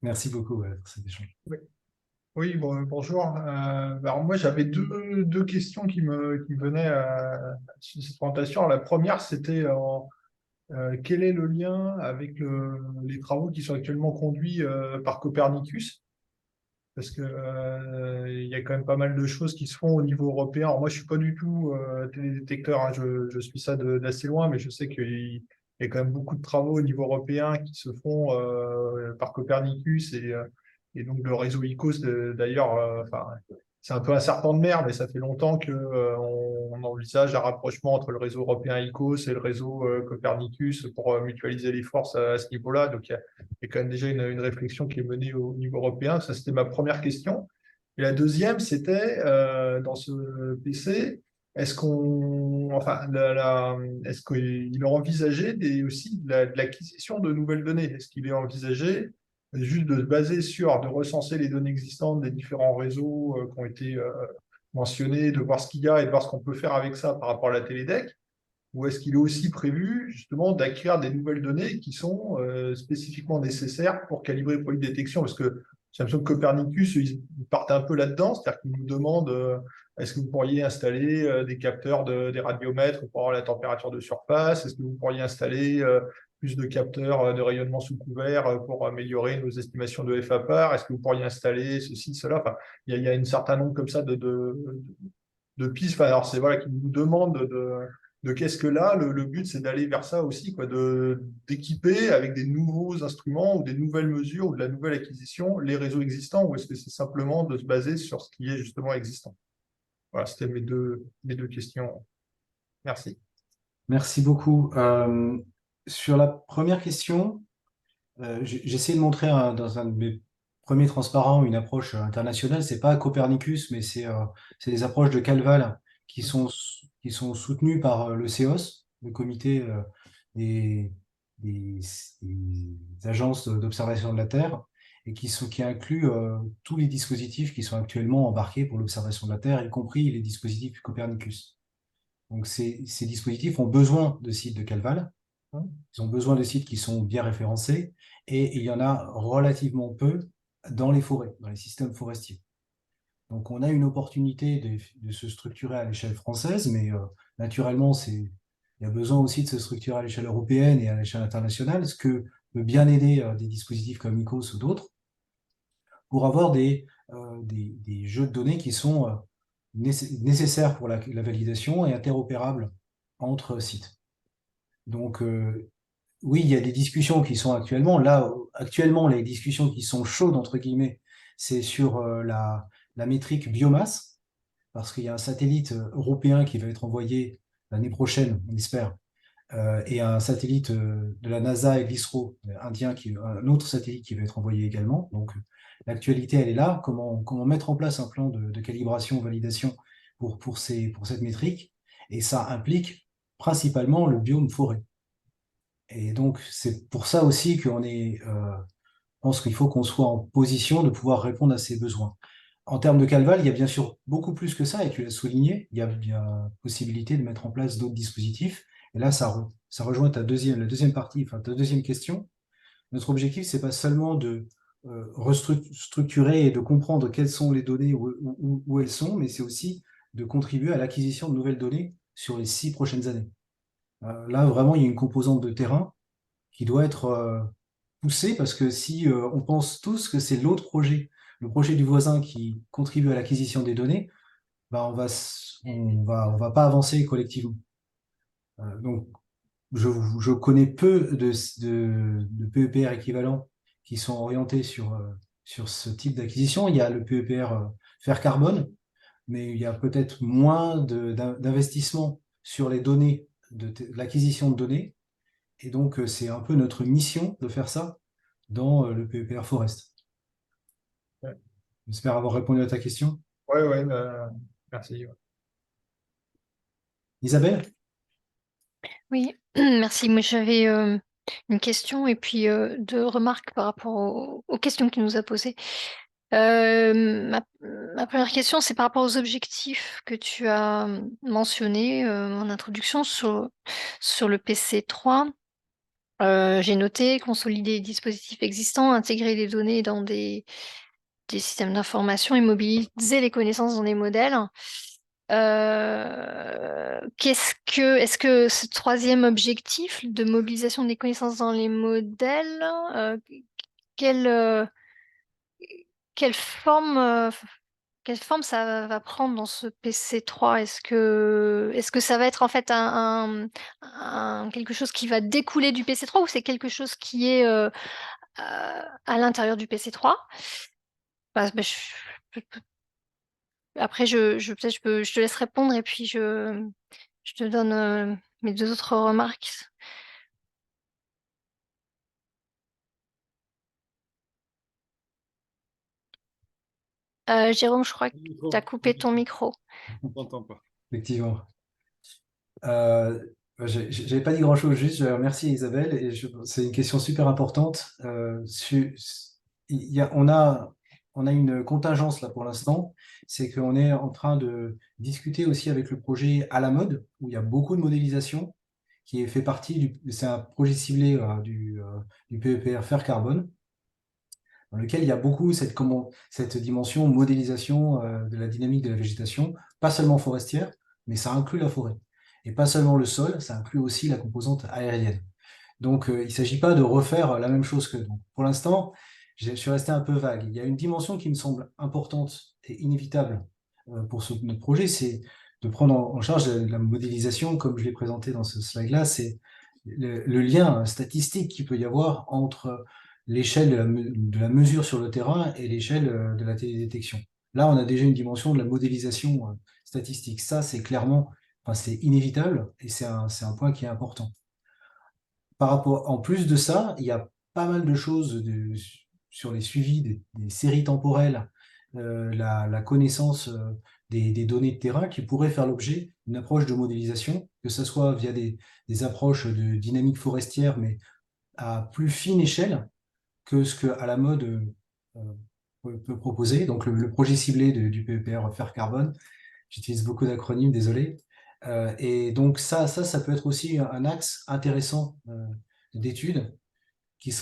merci beaucoup ouais, pour cet échange. Oui, oui, bonjour. Alors moi, j'avais deux questions qui me venaient sur cette présentation. Alors, la première, c'était quel est le lien avec les travaux qui sont actuellement conduits par Copernicus? Parce que il y a quand même pas mal de choses qui se font au niveau européen. Alors moi, je suis pas du tout télédétecteur, hein, je suis ça d'assez loin, mais je sais qu'il il y a quand même beaucoup de travaux au niveau européen qui se font par Copernicus et donc le réseau ICOS, d'ailleurs, c'est un peu un serpent de mer, mais ça fait longtemps qu'on envisage un rapprochement entre le réseau européen ICOS et le réseau Copernicus pour mutualiser les forces à ce niveau-là. Donc, il y a quand même déjà une réflexion qui est menée au niveau européen. Ça, c'était ma première question. Et la deuxième, c'était dans ce PC, est-ce qu'il est envisagé aussi de l'acquisition de nouvelles données? Est-ce qu'il est envisagé juste de se baser sur, de recenser les données existantes des différents réseaux qui ont été mentionnés, de voir ce qu'il y a et de voir ce qu'on peut faire avec ça par rapport à la Télédec? Ou est-ce qu'il est aussi prévu justement d'acquérir des nouvelles données qui sont spécifiquement nécessaires pour calibrer pour une détection? Parce que j'ai l'impression que Copernicus, ils partent un peu là-dedans, c'est-à-dire qu'ils nous demandent est-ce que vous pourriez installer des capteurs, des radiomètres pour avoir la température de surface? Est-ce que vous pourriez installer plus de capteurs de rayonnement sous couvert pour améliorer nos estimations de FAPAR? Est-ce que vous pourriez installer ceci, cela? Enfin, il y a un certain nombre comme ça de pistes. Enfin, alors, c'est voilà, qui nous demandent de qu'est-ce que là, le but, c'est d'aller vers ça aussi, quoi, d'équiper avec des nouveaux instruments ou des nouvelles mesures ou de la nouvelle acquisition les réseaux existants, ou est-ce que c'est simplement de se baser sur ce qui est justement existant? Voilà, c'était mes deux questions. Merci. Merci beaucoup. Sur la première question, j'ai essayé de montrer dans un de mes premiers transparents une approche internationale. C'est pas Copernicus, mais c'est des approches de Calval qui sont soutenues par le CEOS, le comité des, des- des agences d'observation de la Terre, et qui incluent tous les dispositifs qui sont actuellement embarqués pour l'observation de la Terre, y compris les dispositifs Copernicus. Donc ces dispositifs ont besoin de sites de Calval. Ils ont besoin de sites qui sont bien référencés et il y en a relativement peu dans les forêts, dans les systèmes forestiers. Donc on a une opportunité de se structurer à l'échelle française, mais naturellement, il y a besoin aussi de se structurer à l'échelle européenne et à l'échelle internationale, ce que peut bien aider des dispositifs comme ICOS ou d'autres, pour avoir des jeux de données qui sont nécessaires pour la validation et interopérables entre sites. Donc, oui, il y a des discussions qui sont actuellement, les discussions qui sont chaudes, entre guillemets, c'est sur la métrique biomasse, parce qu'il y a un satellite européen qui va être envoyé l'année prochaine, on espère, et un satellite de la NASA et de l'ISRO indien, un autre satellite qui va être envoyé également. Donc, l'actualité, elle est là. Comment mettre en place un plan de calibration, validation pour cette métrique? Et ça implique principalement le biome forêt. Et donc, c'est pour ça aussi je pense qu'il faut qu'on soit en position de pouvoir répondre à ces besoins. En termes de Calval, il y a bien sûr beaucoup plus que ça, et tu l'as souligné, il y a possibilité de mettre en place d'autres dispositifs. Et là, ça rejoint la deuxième partie, enfin ta deuxième question. Notre objectif, c'est pas seulement de restructurer et de comprendre quelles sont les données, où elles sont, mais c'est aussi de contribuer à l'acquisition de nouvelles données sur les 6 prochaines années. Là, vraiment, il y a une composante de terrain qui doit être poussée, parce que si on pense tous que c'est l'autre projet, le projet du voisin qui contribue à l'acquisition des données, ben on va pas avancer collectivement. Donc, je connais peu de PEPR équivalents qui sont orientés sur ce type d'acquisition. Il y a le PEPR fer carbone, mais il y a peut-être moins d'investissement sur les données, de l'acquisition de données. Et donc, c'est un peu notre mission de faire ça dans le PEPR Forest. Ouais. J'espère avoir répondu à ta question. Oui, merci. Ouais. Isabelle? Oui, merci. Moi, j'avais une question et puis deux remarques par rapport aux questions que tu nous as posées. Ma première question, c'est par rapport aux objectifs que tu as mentionnés en introduction sur le PC3. J'ai noté consolider les dispositifs existants, intégrer les données dans des systèmes d'information et mobiliser les connaissances dans des modèles. Est-ce que ce troisième objectif de mobilisation des connaissances dans les modèles, quelle, quelle forme, quelle forme ça va prendre dans ce PC3? Est-ce que ça va être en fait quelque chose qui va découler du PC3 ou c'est quelque chose qui est à l'intérieur du PC3? Après, peut-être je te laisse répondre et puis je te donne mes 2 autres remarques. Jérôme, je crois que tu as coupé ton micro. On t'entend pas. Effectivement. J'avais pas dit grand-chose, juste je remercie Isabelle et c'est une question super importante. On a une contingence là pour l'instant, c'est qu'on est en train de discuter aussi avec le projet à la mode, où il y a beaucoup de modélisation, qui est fait partie c'est un projet ciblé du PEPR Fer Carbone, dans lequel il y a beaucoup cette dimension modélisation de la dynamique de la végétation, pas seulement forestière, mais ça inclut la forêt. Et pas seulement le sol, ça inclut aussi la composante aérienne. Donc, il ne s'agit pas de refaire la même chose que donc, pour l'instant, je suis resté un peu vague. Il y a une dimension qui me semble importante et inévitable pour notre projet, c'est de prendre en charge la modélisation, comme je l'ai présenté dans ce slide-là, c'est le lien statistique qu'il peut y avoir entre l'échelle de la mesure sur le terrain et l'échelle de la télédétection. Là, on a déjà une dimension de la modélisation statistique. Ça, c'est clairement, enfin, c'est inévitable et c'est un point qui est important. En plus de ça, il y a pas mal de choses sur les suivis des séries temporelles, la connaissance des données de terrain qui pourraient faire l'objet d'une approche de modélisation, que ce soit via des approches de dynamique forestière, mais à plus fine échelle que ce que à la mode peut proposer. Donc le projet ciblé du PEPR Fer Carbone, j'utilise beaucoup d'acronymes, désolé. Et donc ça peut être aussi un axe intéressant d'études qui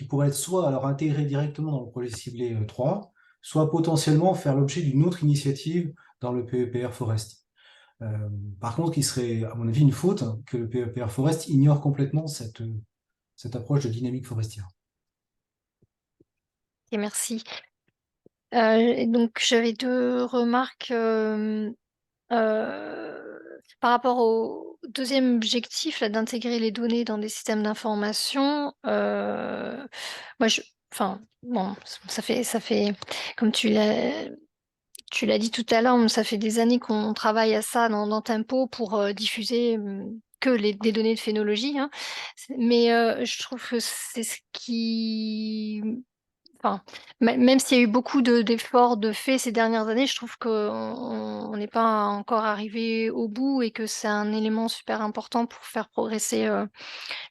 pourrait être soit alors intégré directement dans le projet ciblé 3, soit potentiellement faire l'objet d'une autre initiative dans le PEPR Forest. Par contre, qui serait, à mon avis, une faute que le PEPR Forest ignore complètement cette approche de dynamique forestière. Et merci. Donc, j'avais 2 remarques par rapport au deuxième objectif là, d'intégrer les données dans des systèmes d'information. Moi, enfin, bon, ça fait, comme tu l'as dit tout à l'heure, ça fait des années qu'on travaille à ça dans Tempo pour diffuser que des données de phénologie, hein. Mais je trouve que c'est ce qui... Enfin, même s'il y a eu beaucoup d'efforts de faits ces dernières années, je trouve qu'on n'est pas encore arrivé au bout et que c'est un élément super important pour faire progresser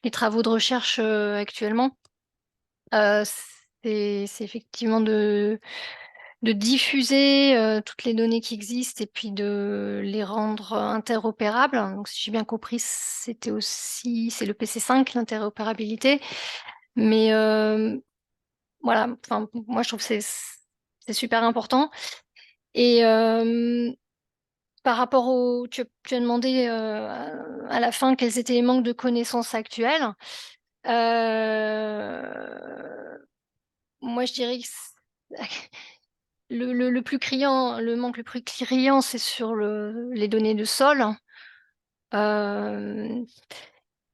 les travaux de recherche actuellement. C'est effectivement de diffuser toutes les données qui existent et puis de les rendre interopérables. Donc, si j'ai bien compris, c'est le PC5, l'interopérabilité. Mais voilà, enfin, moi je trouve que c'est super important. Et par rapport tu as demandé à la fin quels étaient les manques de connaissances actuelles. Moi je dirais que le plus criant, le manque le plus criant, c'est sur les données de sol.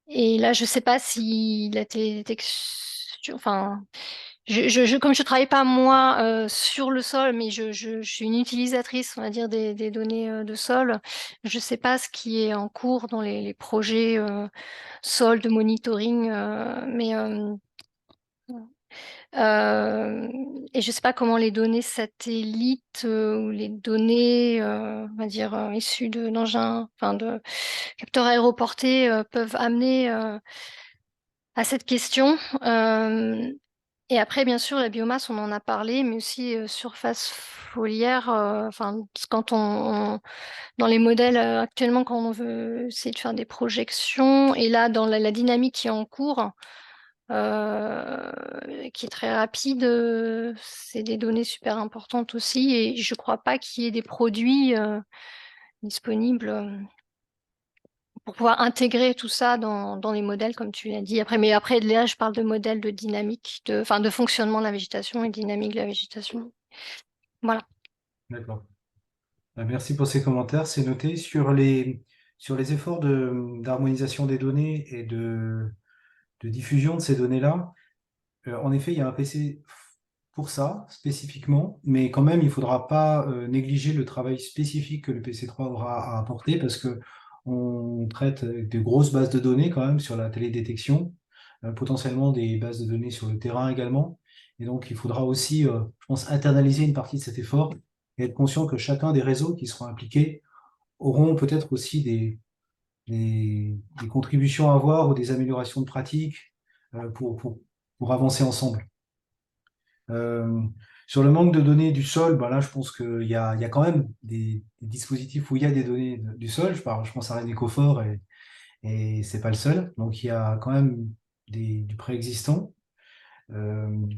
Et là, je sais pas si la télédétection, enfin, comme je travaille pas moi sur le sol, mais je suis une utilisatrice, on va dire, des données de sol. Je sais pas ce qui est en cours dans les projets sol de monitoring, mais et je sais pas comment les données satellites ou les données, on va dire, issues d'engins, enfin de capteurs aéroportés peuvent amener à cette question. Et après, bien sûr, la biomasse, on en a parlé, mais aussi surface foliaire. Enfin, quand dans les modèles actuellement, quand on veut essayer de faire des projections, et là, dans la dynamique qui est en cours, qui est très rapide, c'est des données super importantes aussi. Et je ne crois pas qu'il y ait des produits disponibles pour pouvoir intégrer tout ça dans les modèles, comme tu l'as dit. Mais après, là, je parle de modèles de dynamique, de fonctionnement de la végétation et dynamique de la végétation. Voilà. D'accord. Merci pour ces commentaires. C'est noté sur les efforts d'harmonisation des données et de diffusion de ces données-là. En effet, il y a un PC pour ça, spécifiquement, mais quand même, il ne faudra pas négliger le travail spécifique que le PC3 aura à apporter parce que on traite de grosses bases de données quand même sur la télédétection, potentiellement des bases de données sur le terrain également. Et donc, il faudra aussi, je pense, internaliser une partie de cet effort et être conscient que chacun des réseaux qui seront impliqués auront peut-être aussi des contributions à avoir ou des améliorations de pratiques pour avancer ensemble. Euh, sur le manque de données du sol, ben là, je pense il y a quand même des dispositifs où il y a des données du sol. Je pense à Renécophore et c'est pas le seul. Donc, il y a quand même du préexistant.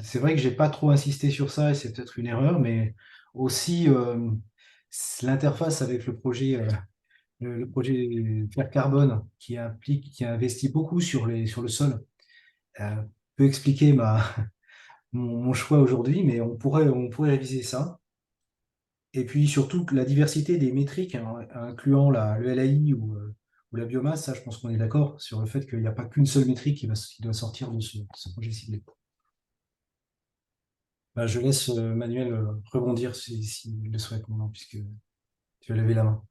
C'est vrai que j'ai pas trop insisté sur ça et c'est peut-être une erreur, mais aussi l'interface avec le projet Faire Carbone qui investit beaucoup sur le sol euh, peut expliquer mon choix aujourd'hui, mais on pourrait réviser ça. Et puis surtout que la diversité des métriques, hein, incluant le LAI ou la biomasse, ça je pense qu'on est d'accord sur le fait qu'il n'y a pas qu'une seule métrique qui doit sortir de ce projet ciblé. Bah, je laisse Manuel rebondir s'il le souhaite maintenant, puisque tu as levé la main.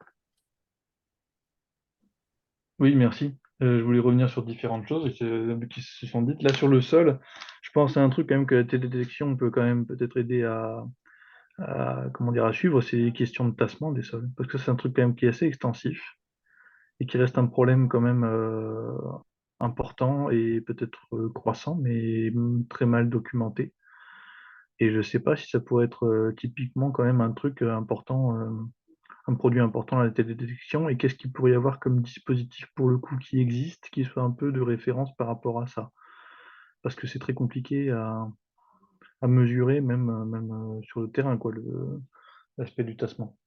Oui, merci. Je voulais revenir sur différentes choses qui se sont dites. Là, sur le sol, je pense à un truc quand même que la télédétection peut quand même peut-être aider comment dire, à suivre, c'est les questions de tassement des sols. Parce que c'est un truc quand même qui est assez extensif et qui reste un problème quand même important et peut-être croissant, mais très mal documenté. Et je ne sais pas si ça pourrait être typiquement quand même un truc important, un produit important à la télédétection, et qu'est-ce qu'il pourrait y avoir comme dispositif pour le coup qui existe, qui soit un peu de référence par rapport à ça. Parce que c'est très compliqué à mesurer, même sur le terrain, quoi, l'aspect du tassement.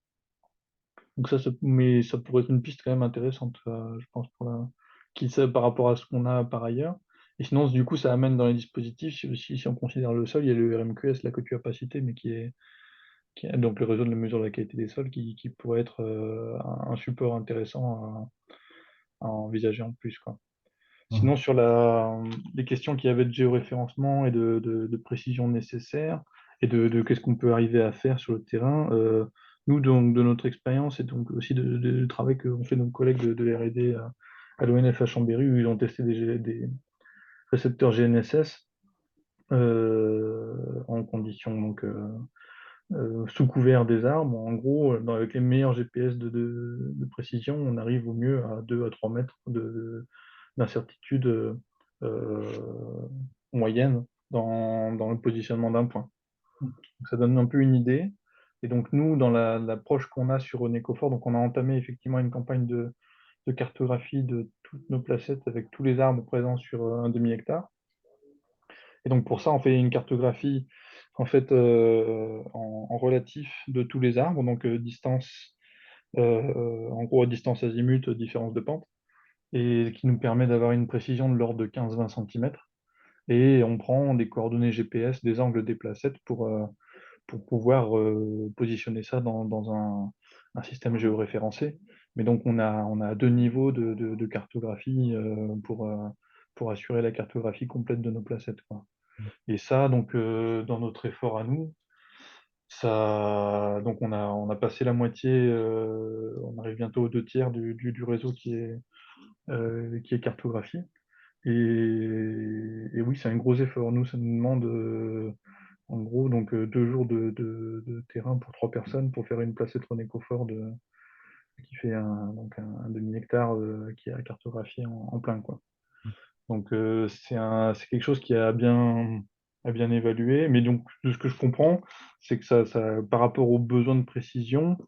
Donc mais ça pourrait être une piste quand même intéressante, je pense, qui sait par rapport à ce qu'on a par ailleurs. Et sinon, du coup, ça amène dans les dispositifs, si on considère le sol, il y a le RMQS là que tu as pas cité, mais donc le réseau de la mesure de la qualité des sols, qui pourrait être un support intéressant à envisager en plus, quoi. Sinon, sur les questions qu'il y avait de géoréférencement et de précision nécessaire, et de qu'est-ce qu'on peut arriver à faire sur le terrain, nous, donc, de notre expérience, et donc aussi du travail qu'ont fait nos collègues de R&D à l'ONF à Chambéry, où ils ont testé des récepteurs GNSS en conditions donc, sous couvert des arbres. En gros, avec les meilleurs GPS de précision, on arrive au mieux à 2 à 3 mètres d'incertitude moyenne dans le positionnement d'un point. Donc, ça donne un peu une idée. Et donc nous, dans l'approche qu'on a sur Ecofor, donc on a entamé effectivement une campagne de cartographie de toutes nos placettes avec tous les arbres présents sur un demi-hectare. Et donc pour ça, on fait une cartographie en fait en relatif de tous les arbres, donc distance, en gros distance azimut, différence de pente, et qui nous permet d'avoir une précision de l'ordre de 15-20 cm. Et on prend des coordonnées GPS, des angles des placettes pour pouvoir positionner ça dans un système géoréférencé. Mais donc on a deux niveaux de cartographie pour assurer la cartographie complète de nos placettes, quoi. Et ça, donc, dans notre effort à nous, donc on a passé la moitié, on arrive bientôt aux 2 tiers du réseau qui est cartographié. Et oui, c'est un gros effort. Nous, ça nous demande en gros donc 2 jours de terrain pour 3 personnes pour faire une placette René-Confort qui fait donc un demi-hectare qui est cartographié en plein, quoi. Donc c'est quelque chose qui a bien évalué, mais donc de ce que je comprends, c'est que par rapport aux besoins de précision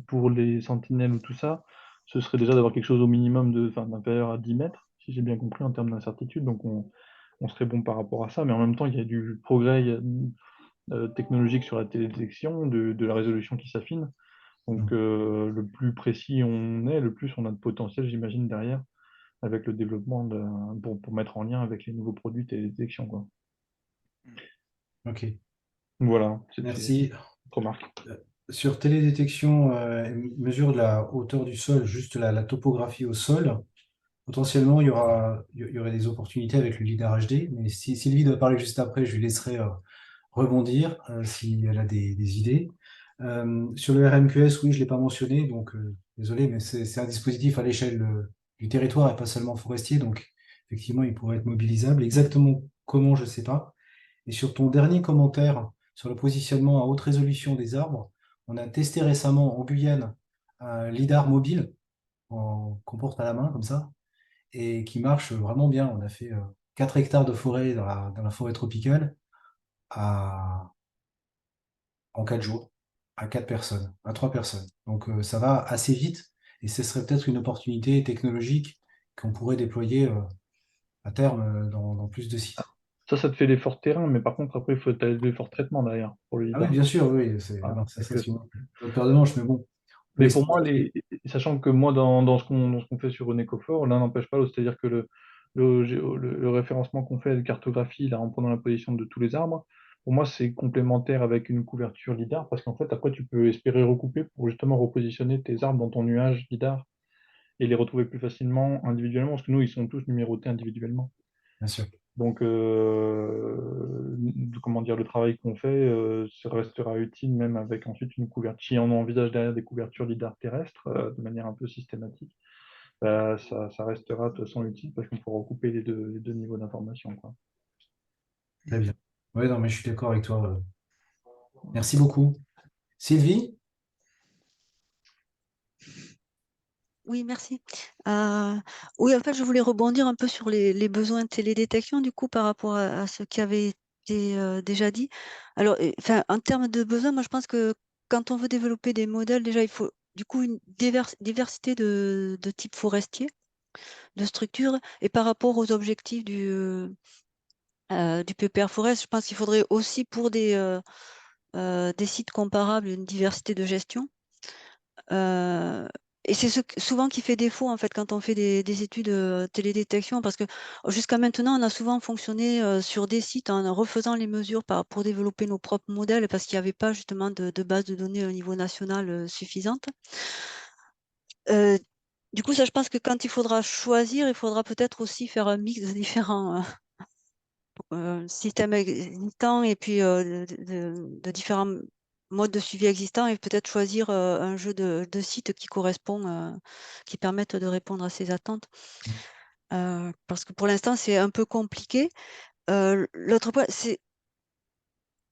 pour les sentinelles ou tout ça, ce serait déjà d'avoir quelque chose au minimum d'inférieur à 10 mètres, si j'ai bien compris en termes d'incertitude. Donc on serait bon par rapport à ça, mais en même temps il y a du progrès technologique sur la télédétection, de la résolution qui s'affine. Donc le plus précis on est, le plus on a de potentiel, j'imagine, derrière avec le développement pour mettre en lien avec les nouveaux produits de télédétection, quoi. Ok, Voilà, c'était merci. une remarque. Sur télédétection, mesure de la hauteur du sol, juste la topographie au sol. Potentiellement, il y aurait des opportunités avec le LiDAR HD, mais si Sylvie doit parler juste après, je lui laisserai rebondir si elle a des idées. Sur le RMQS, oui, je ne l'ai pas mentionné, donc désolé, mais c'est un dispositif à l'échelle du territoire et pas seulement forestier, donc effectivement, il pourrait être mobilisable. Exactement comment, je ne sais pas. Et sur ton dernier commentaire sur le positionnement à haute résolution des arbres, on a testé récemment en Guyane un LiDAR mobile qu'on porte à la main comme ça et qui marche vraiment bien. On a fait 4 hectares de forêt dans la forêt tropicale à, en 4 jours, à 4 personnes, à 3 personnes. Donc ça va assez vite et ce serait peut-être une opportunité technologique qu'on pourrait déployer à terme dans plus de sites. Ça te fait l'effort de terrain, mais par contre, après, il faut l'effort de traitement derrière pour le Ah oui, LiDAR. bien sûr, oui, Voilà. alors ça c'est une autre paire de manches, mais bon. On peut Mais pour moi, essayer. sachant que moi, dans ce qu'on fait sur Ecofor, l'un n'empêche pas l'autre, c'est-à-dire que le référencement qu'on fait de cartographie, là, en prenant la position de tous les arbres, pour moi, c'est complémentaire avec une couverture LiDAR, parce qu'en fait, après, tu peux espérer recouper pour justement repositionner tes arbres dans ton nuage LiDAR et les retrouver plus facilement individuellement, parce que nous, ils sont tous numérotés individuellement. Bien sûr. Donc, comment dire, le travail qu'on fait se restera utile même avec ensuite une couverture. Si on envisage derrière des couvertures lidar terrestres de manière un peu systématique, bah, ça restera de toute façon utile parce qu'on pourra recouper les deux niveaux d'information, quoi. Très bien. Oui, non, mais je suis d'accord avec toi. Merci beaucoup. Sylvie? Oui, merci. Oui, en fait, je voulais rebondir un peu sur les besoins de télédétection, du coup, par rapport à ce qui avait été déjà dit. Alors, enfin, en termes de besoins, moi, je pense que quand on veut développer des modèles, déjà, il faut du coup une diversité de types forestiers, de structures, et par rapport aux objectifs du PPR Forest, je pense qu'il faudrait aussi pour des sites comparables une diversité de gestion. Euh, et c'est souvent qui fait défaut en fait quand on fait des études télédétection, parce que jusqu'à maintenant on a souvent fonctionné sur des sites en refaisant les mesures pour développer nos propres modèles, parce qu'il n'y avait pas justement de base de données au niveau national suffisante. Du coup, ça, je pense que quand il faudra choisir, il faudra peut-être aussi faire un mix de différents systèmes existants et puis de différents modes de suivi existants, et peut-être choisir un jeu de sites qui correspond, qui permettent de répondre à ces attentes. Parce que pour l'instant, c'est un peu compliqué. L'autre point, c'est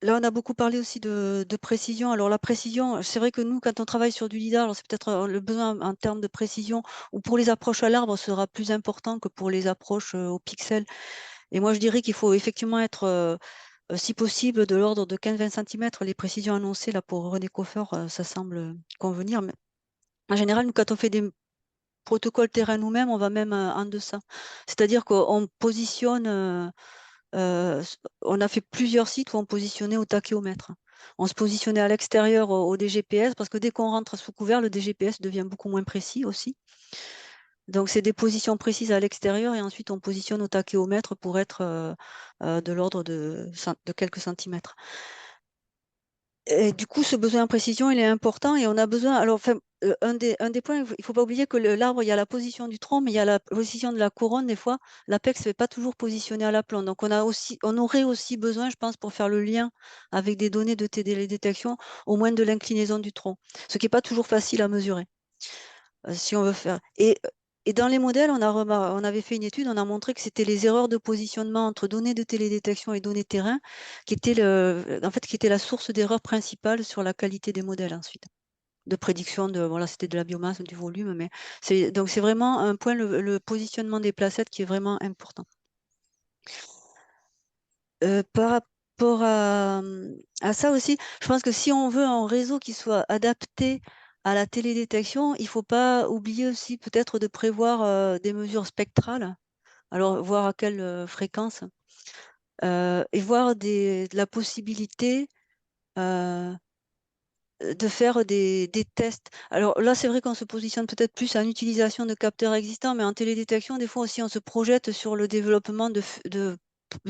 là, on a beaucoup parlé aussi de précision. Alors la précision, c'est vrai que nous, quand on travaille sur du lidar, alors c'est peut-être le besoin en termes de précision, ou pour les approches à l'arbre, sera plus important que pour les approches au pixel. Et moi, je dirais qu'il faut effectivement être, si possible, de l'ordre de 15-20 cm. Les précisions annoncées là pour René Coffer, ça semble convenir. Mais en général, nous, quand on fait des protocoles terrain nous-mêmes, on va même en deçà. C'est-à-dire qu'on positionne, on a fait plusieurs sites où on positionnait au tachéomètre. On se positionnait à l'extérieur au DGPS, parce que dès qu'on rentre sous couvert, le DGPS devient beaucoup moins précis aussi. Donc, c'est des positions précises à l'extérieur, et ensuite on positionne au tachéomètre pour être de l'ordre de quelques centimètres. Et du coup, ce besoin de précision, il est important, et on a besoin. Alors, enfin, un des points, il ne faut pas oublier que l'arbre, il y a la position du tronc, mais il y a la position de la couronne. Des fois, l'apex ne fait pas toujours positionner à l'aplomb. Donc, on aurait aussi besoin, je pense, pour faire le lien avec des données de télédétection, au moins de l'inclinaison du tronc, ce qui n'est pas toujours facile à mesurer. Si on veut faire. Et dans les modèles, on avait fait une étude, on a montré que c'était les erreurs de positionnement entre données de télédétection et données terrain qui étaient la source d'erreur principale sur la qualité des modèles ensuite, de prédiction voilà, c'était de la biomasse, du volume, mais donc c'est vraiment un point, le positionnement des placettes, qui est vraiment important. Par rapport à ça aussi, je pense que si on veut un réseau qui soit adapté à la télédétection, il ne faut pas oublier aussi peut-être de prévoir des mesures spectrales, alors voir à quelle fréquence, et voir la possibilité de faire des tests. Alors là, c'est vrai qu'on se positionne peut-être plus en utilisation de capteurs existants, mais en télédétection, des fois aussi, on se projette sur le développement de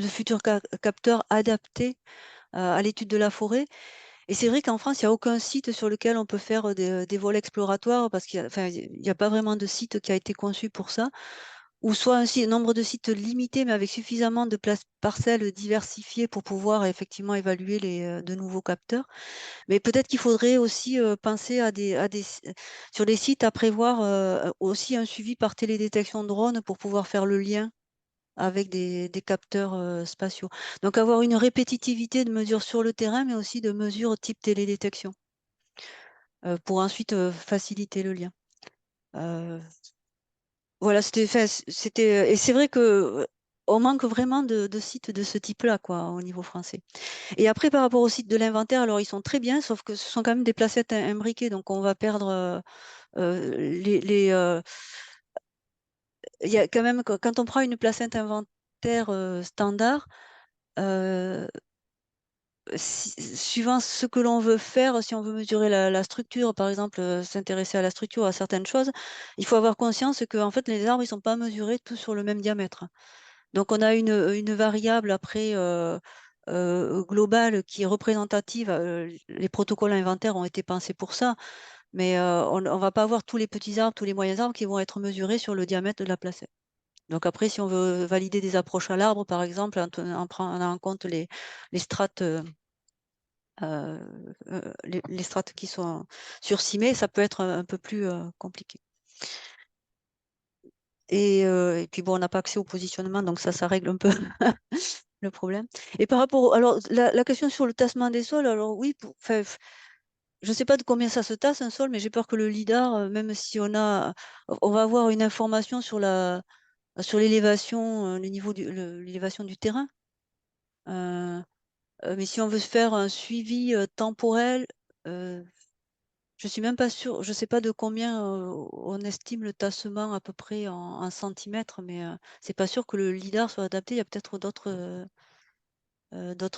futurs capteurs adaptés à l'étude de la forêt. Et c'est vrai qu'en France, il n'y a aucun site sur lequel on peut faire des vols exploratoires parce qu'il n'y a pas vraiment de site qui a été conçu pour ça. Ou soit un nombre de sites limité, mais avec suffisamment de parcelles diversifiées pour pouvoir effectivement évaluer de nouveaux capteurs. Mais peut-être qu'il faudrait aussi penser sur les sites à prévoir aussi un suivi par télédétection drone pour pouvoir faire le lien avec des capteurs spatiaux. Donc avoir une répétitivité de mesures sur le terrain, mais aussi de mesures type télédétection pour ensuite faciliter le lien. Voilà, et c'est vrai que on manque vraiment de sites de ce type-là, quoi, au niveau français. Et après, par rapport au site de l'inventaire, alors ils sont très bien, sauf que ce sont quand même des placettes imbriquées, donc on va perdre il y a quand même, quand on prend une placette inventaire standard, suivant ce que l'on veut faire, si on veut mesurer la structure, par exemple, s'intéresser à la structure, à certaines choses, il faut avoir conscience que en fait, les arbres, ils sont pas mesurés tous sur le même diamètre. Donc, on a une variable après globale qui est représentative. Les protocoles inventaires ont été pensés pour ça, mais on ne va pas avoir tous les petits arbres, tous les moyens arbres qui vont être mesurés sur le diamètre de la placette. Donc après, si on veut valider des approches à l'arbre, par exemple, en prenant en compte les strates, les strates qui sont surcimées, ça peut être un peu plus compliqué. Et puis bon, on n'a pas accès au positionnement, donc ça règle un peu le problème. Et par rapport, alors la question sur le tassement des sols, alors oui, je ne sais pas de combien ça se tasse un sol, mais j'ai peur que le lidar, même si on va avoir une information sur l'élévation, l'élévation du terrain. Mais si on veut faire un suivi temporel, je suis même pas sûre, je sais pas de combien on estime le tassement à peu près en centimètres, mais c'est pas sûr que le lidar soit adapté. Il y a peut-être d'autres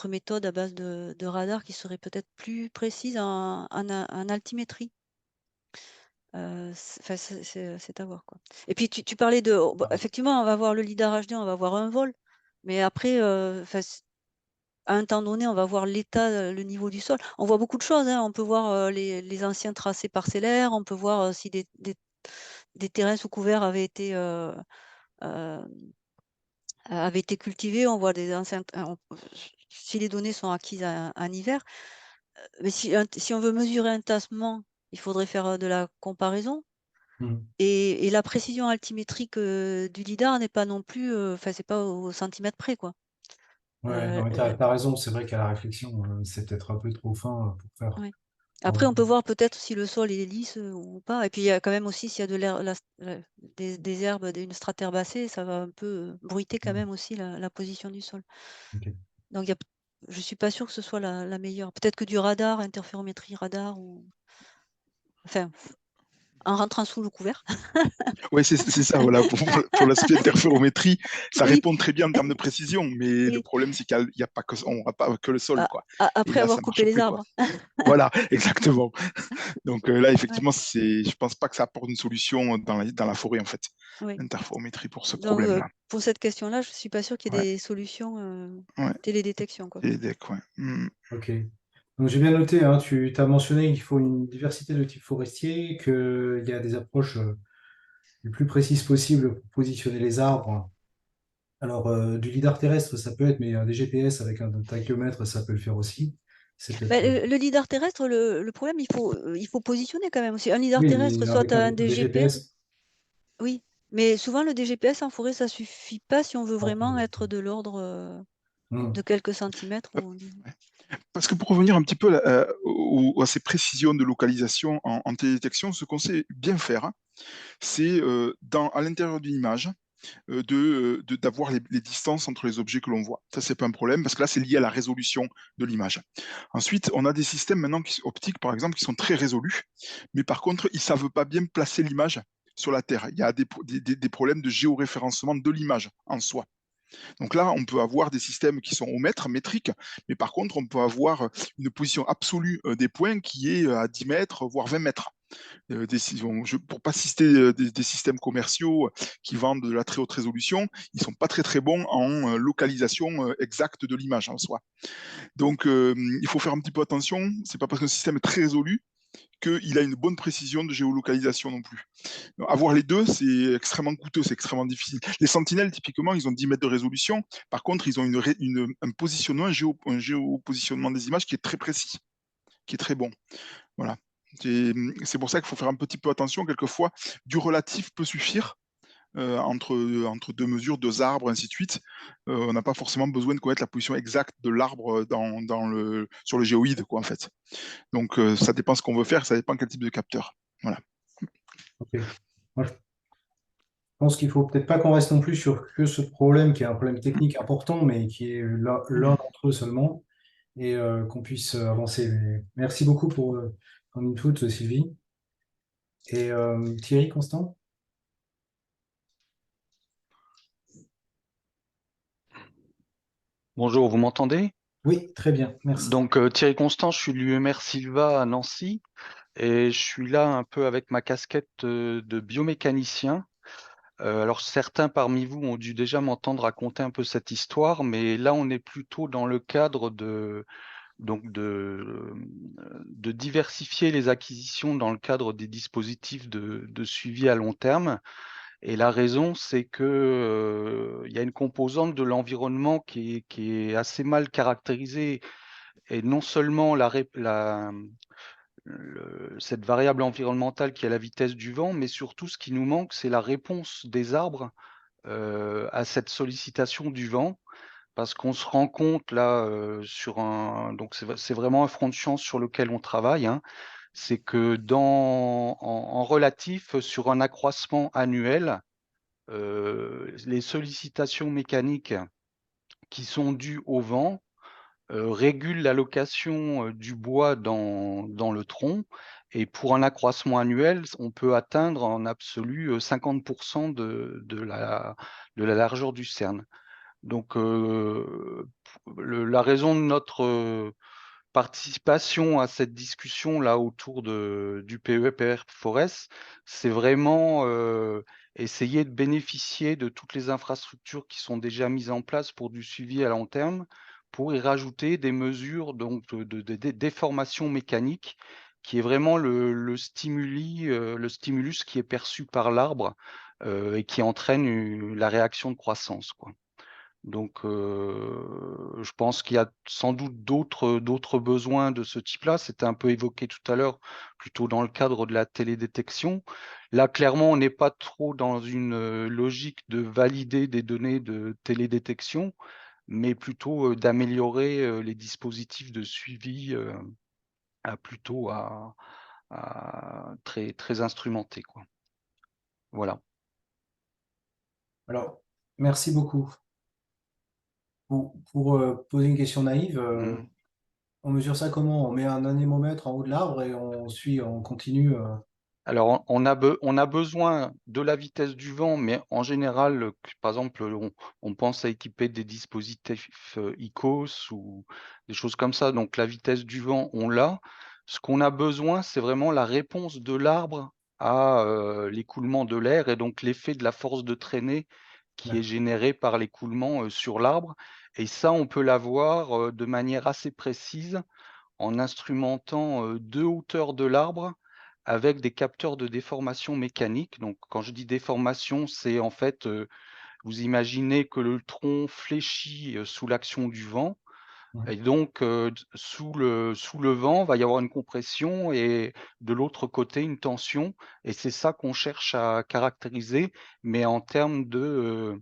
méthodes à base de radar qui seraient peut-être plus précises en altimétrie. C'est à voir, quoi. Et puis tu parlais effectivement, on va voir le lidar HD, on va voir un vol, mais après, à un temps donné, on va voir l'état, le niveau du sol. On voit beaucoup de choses, hein. On peut voir les anciens tracés parcellaires, on peut voir si des terrains sous couvert avaient été cultivés. On voit des anciens, si les données sont acquises en hiver. Mais si on veut mesurer un tassement, il faudrait faire de la comparaison. Et la précision altimétrique du lidar n'est pas non plus, c'est pas au centimètre près, quoi. Ouais, non, mais t'as raison, c'est vrai qu'à la réflexion, c'est peut-être un peu trop fin pour faire. Ouais. Après, on peut voir peut-être si le sol est lisse ou pas. Et puis, il y a quand même aussi, s'il y a de l'herbe, des herbes, une strate herbacée, ça va un peu bruiter quand même aussi la position du sol. Ok. Donc, je suis pas sûre que ce soit la meilleure. Peut-être que du radar, interférométrie radar, enfin, en rentrant sous le couvert. Oui, c'est ça, voilà, pour l'aspect interférométrie, ça Oui. répond très bien en termes de précision, mais Oui. le problème, c'est qu'on n'a pas que le sol, quoi. Après là, avoir ça coupé marche les plus, arbres. Voilà, exactement. Donc là, effectivement, je pense pas que ça apporte une solution dans la forêt, en fait, Oui. l'interférométrie pour ce Donc, problème-là. pour cette question-là, je suis pas sûre qu'il y ait Ouais. des solutions Ouais. télédétection, quoi. Télédec, ouais. Ok. Donc j'ai bien noté, hein, tu as mentionné qu'il faut une diversité de types forestiers, qu'il y a des approches les plus précises possibles pour positionner les arbres. Alors, du lidar terrestre, ça peut être, mais des GPS avec un tachiomètre, ça peut le faire aussi. C'est peut-être. Le lidar terrestre, le problème, il faut positionner quand même aussi. Un lidar Oui, terrestre, mais soit avec tu as un des DGPS. GPS. Oui, mais souvent le DGPS en forêt, ça suffit pas si on veut Ah, vraiment être de l'ordre de quelques centimètres. Parce que pour revenir un petit peu à ces précisions de localisation en télédétection, ce qu'on sait bien faire, c'est à l'intérieur d'une image, d'avoir les distances entre les objets que l'on voit. Ça, c'est pas un problème, parce que là, c'est lié à la résolution de l'image. Ensuite, on a des systèmes maintenant optiques, par exemple, qui sont très résolus, mais par contre, ils ne savent pas bien placer l'image sur la Terre. Il y a des problèmes de géoréférencement de l'image en soi. Donc là, on peut avoir des systèmes qui sont au mètre, métriques, mais par contre, on peut avoir une position absolue des points qui est à 10 mètres, voire 20 mètres. Pour pas citer des systèmes commerciaux qui vendent de la très haute résolution, ils sont pas très très bons en localisation exacte de l'image en soi. Donc il faut faire un petit peu attention. C'est pas parce qu'un système est très résolu qu'il a une bonne précision de géolocalisation non plus. Donc, avoir les deux, c'est extrêmement coûteux, c'est extrêmement difficile. Les sentinelles, typiquement, ils ont 10 mètres de résolution. Par contre, ils ont un positionnement, un géopositionnement des images qui est très précis, qui est très bon. Voilà. C'est pour ça qu'il faut faire un petit peu attention. Quelquefois, du relatif peut suffire entre deux mesures, deux arbres, ainsi de suite. On n'a pas forcément besoin de connaître la position exacte de l'arbre sur le géoïde, quoi, en fait. Donc, ça dépend ce qu'on veut faire, ça dépend quel type de capteur. Voilà. Ok. Moi, je pense qu'il faut peut-être pas qu'on reste non plus sur que ce problème qui est un problème technique important, mais qui est l'un d'entre eux seulement, et qu'on puisse avancer. Mais merci beaucoup pour ton input, Sylvie. Et Thierry, Constant? Bonjour, vous m'entendez? Oui, très bien, merci. Donc Thierry Constant, je suis de l'UMR Silva à Nancy et je suis là un peu avec ma casquette de biomécanicien. Alors certains parmi vous ont dû déjà m'entendre raconter un peu cette histoire, mais là on est plutôt dans le cadre de diversifier les acquisitions dans le cadre des dispositifs de suivi à long terme. Et la raison, c'est que il y a une composante de l'environnement qui est assez mal caractérisée, et non seulement cette variable environnementale qui est la vitesse du vent, mais surtout ce qui nous manque, c'est la réponse des arbres à cette sollicitation du vent. Parce qu'on se rend compte là donc c'est vraiment un front de chance sur lequel on travaille, hein. C'est que en relatif, sur un accroissement annuel, les sollicitations mécaniques qui sont dues au vent régulent l'allocation du bois dans le tronc. Et pour un accroissement annuel, on peut atteindre en absolu 50% de la largeur du cerne. Donc, la raison de notre participation à cette discussion là autour du PEPR Forest, c'est vraiment essayer de bénéficier de toutes les infrastructures qui sont déjà mises en place pour du suivi à long terme, pour y rajouter des mesures donc de déformation mécanique, qui est vraiment le stimulus qui est perçu par l'arbre et qui entraîne la réaction de croissance, quoi. Donc, je pense qu'il y a sans doute d'autres besoins de ce type-là. C'était un peu évoqué tout à l'heure, plutôt dans le cadre de la télédétection. Là, clairement, on n'est pas trop dans une logique de valider des données de télédétection, mais plutôt d'améliorer les dispositifs de suivi plutôt très, très instrumentés, quoi. Voilà. Alors, merci beaucoup. Pour poser une question naïve, on mesure ça comment? On met un anémomètre en haut de l'arbre et on continue. Alors, on a besoin de la vitesse du vent, mais en général, par exemple, on pense à équiper des dispositifs ICOS ou des choses comme ça. Donc, la vitesse du vent, on l'a. Ce qu'on a besoin, c'est vraiment la réponse de l'arbre à l'écoulement de l'air et donc l'effet de la force de traînée qui est générée par l'écoulement sur l'arbre. Et ça, on peut l'avoir de manière assez précise en instrumentant deux hauteurs de l'arbre avec des capteurs de déformation mécanique. Donc, quand je dis déformation, c'est en fait, vous imaginez que le tronc fléchit sous l'action du vent. Et donc, sous le vent, il va y avoir une compression et de l'autre côté, une tension. Et c'est ça qu'on cherche à caractériser, mais en termes de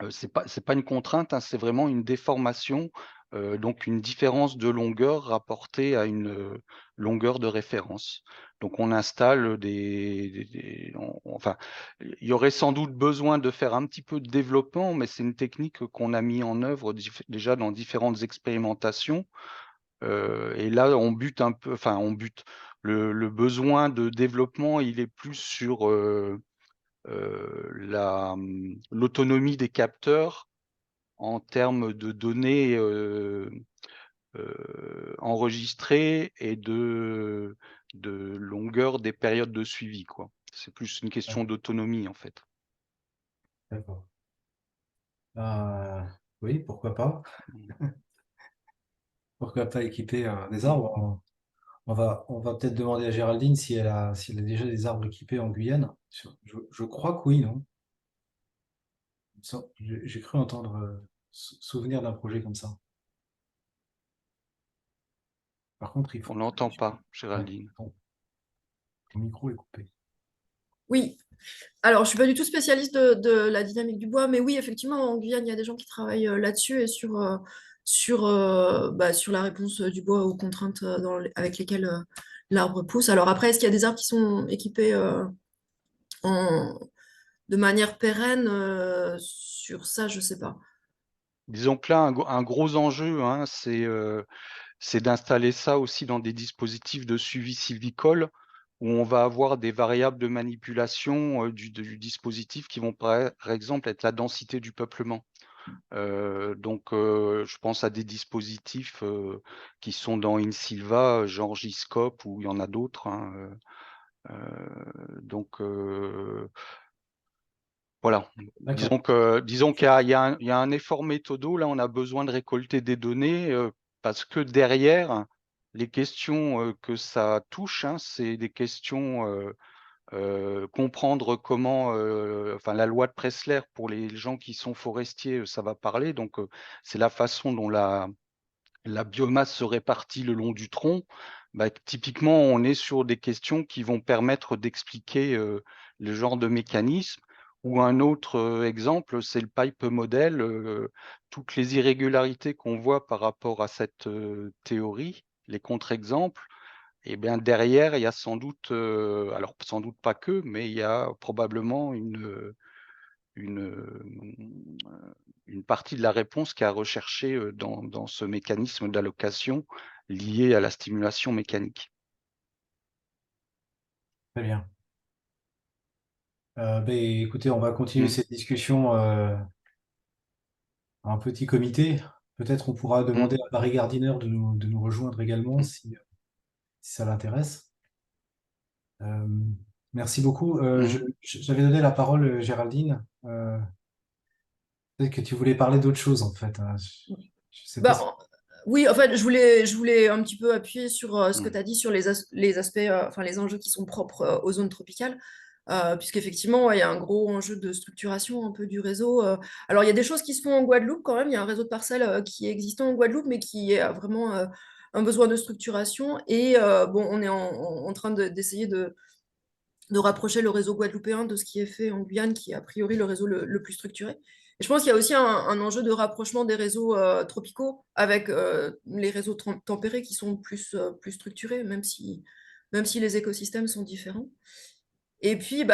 c'est pas une contrainte, hein, c'est vraiment une déformation, donc une différence de longueur rapportée à une longueur de référence. Donc on installe enfin, il y aurait sans doute besoin de faire un petit peu de développement, mais c'est une technique qu'on a mis en œuvre déjà dans différentes expérimentations. Et là, on bute un peu, enfin on bute. Le besoin de développement, il est plus sur l'autonomie des capteurs en termes de données enregistrées et de longueur des périodes de suivi, quoi. C'est plus une question d'autonomie, en fait. D'accord. Oui, pourquoi pas. Pourquoi pas équiper des arbres. On va peut-être demander à Géraldine si elle a déjà des arbres équipés en Guyane. Je crois que oui, non? J'ai cru entendre souvenir d'un projet comme ça. Par contre, il faut On que n'entend pas, Ouais, Géraldine. ton micro est coupé. Oui, alors je suis pas du tout spécialiste de la dynamique du bois, mais oui, effectivement, en Guyane, il y a des gens qui travaillent là-dessus et sur la réponse du bois aux contraintes avec lesquelles l'arbre pousse. Alors après, est-ce qu'il y a des arbres qui sont équipés de manière pérenne sur ça, je sais pas. Disons que là, un gros enjeu, hein, c'est d'installer ça aussi dans des dispositifs de suivi sylvicole où on va avoir des variables de manipulation du dispositif qui vont par exemple être la densité du peuplement. Je pense à des dispositifs qui sont dans InSilva, genre Giscope, ou il y en a d'autres, hein, voilà. Disons qu'il y a un effort méthodo. Là, on a besoin de récolter des données parce que derrière, les questions que ça touche, hein, c'est des questions comprendre comment, la loi de Pressler pour les gens qui sont forestiers, ça va parler. Donc, c'est la façon dont la biomasse se répartit le long du tronc. Bah, typiquement, on est sur des questions qui vont permettre d'expliquer le genre de mécanisme. Ou un autre exemple, c'est le pipe model. Toutes les irrégularités qu'on voit par rapport à cette théorie, les contre-exemples, et bien derrière, il y a sans doute, alors sans doute pas que, mais il y a probablement une partie de la réponse qui est à rechercher dans ce mécanisme d'allocation lié à la stimulation mécanique. Très bien. Écoutez, on va continuer cette discussion en petit comité. Peut-être on pourra demander à Barry Gardiner de nous rejoindre également si ça l'intéresse. Merci beaucoup. J'avais donné la parole, Géraldine. Peut-être que tu voulais parler d'autre chose, en fait. Je sais pas si- Oui, en fait, je voulais un petit peu appuyer sur ce que tu as dit sur les aspects, les enjeux qui sont propres aux zones tropicales, puisqu'effectivement, ouais, il y a un gros enjeu de structuration un peu du réseau. Alors, il y a des choses qui se font en Guadeloupe quand même. Il y a un réseau de parcelles qui est existant en Guadeloupe, mais qui a vraiment un besoin de structuration. Et on est en train d'essayer de rapprocher le réseau guadeloupéen de ce qui est fait en Guyane, qui est a priori le réseau le plus structuré. Et je pense qu'il y a aussi un enjeu de rapprochement des réseaux tropicaux avec les réseaux tempérés qui sont plus structurés, même si les écosystèmes sont différents. Et puis,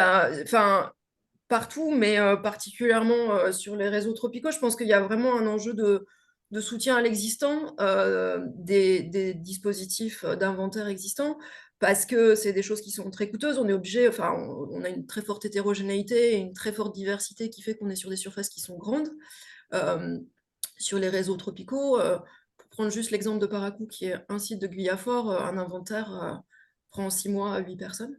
partout, mais particulièrement sur les réseaux tropicaux, je pense qu'il y a vraiment un enjeu de soutien à l'existant, des dispositifs d'inventaire existants, parce que c'est des choses qui sont très coûteuses. On est obligé, on a une très forte hétérogénéité et une très forte diversité qui fait qu'on est sur des surfaces qui sont grandes. Sur les réseaux tropicaux, pour prendre juste l'exemple de Paracou, qui est un site de Guyafort, un inventaire prend 6 mois à 8 personnes.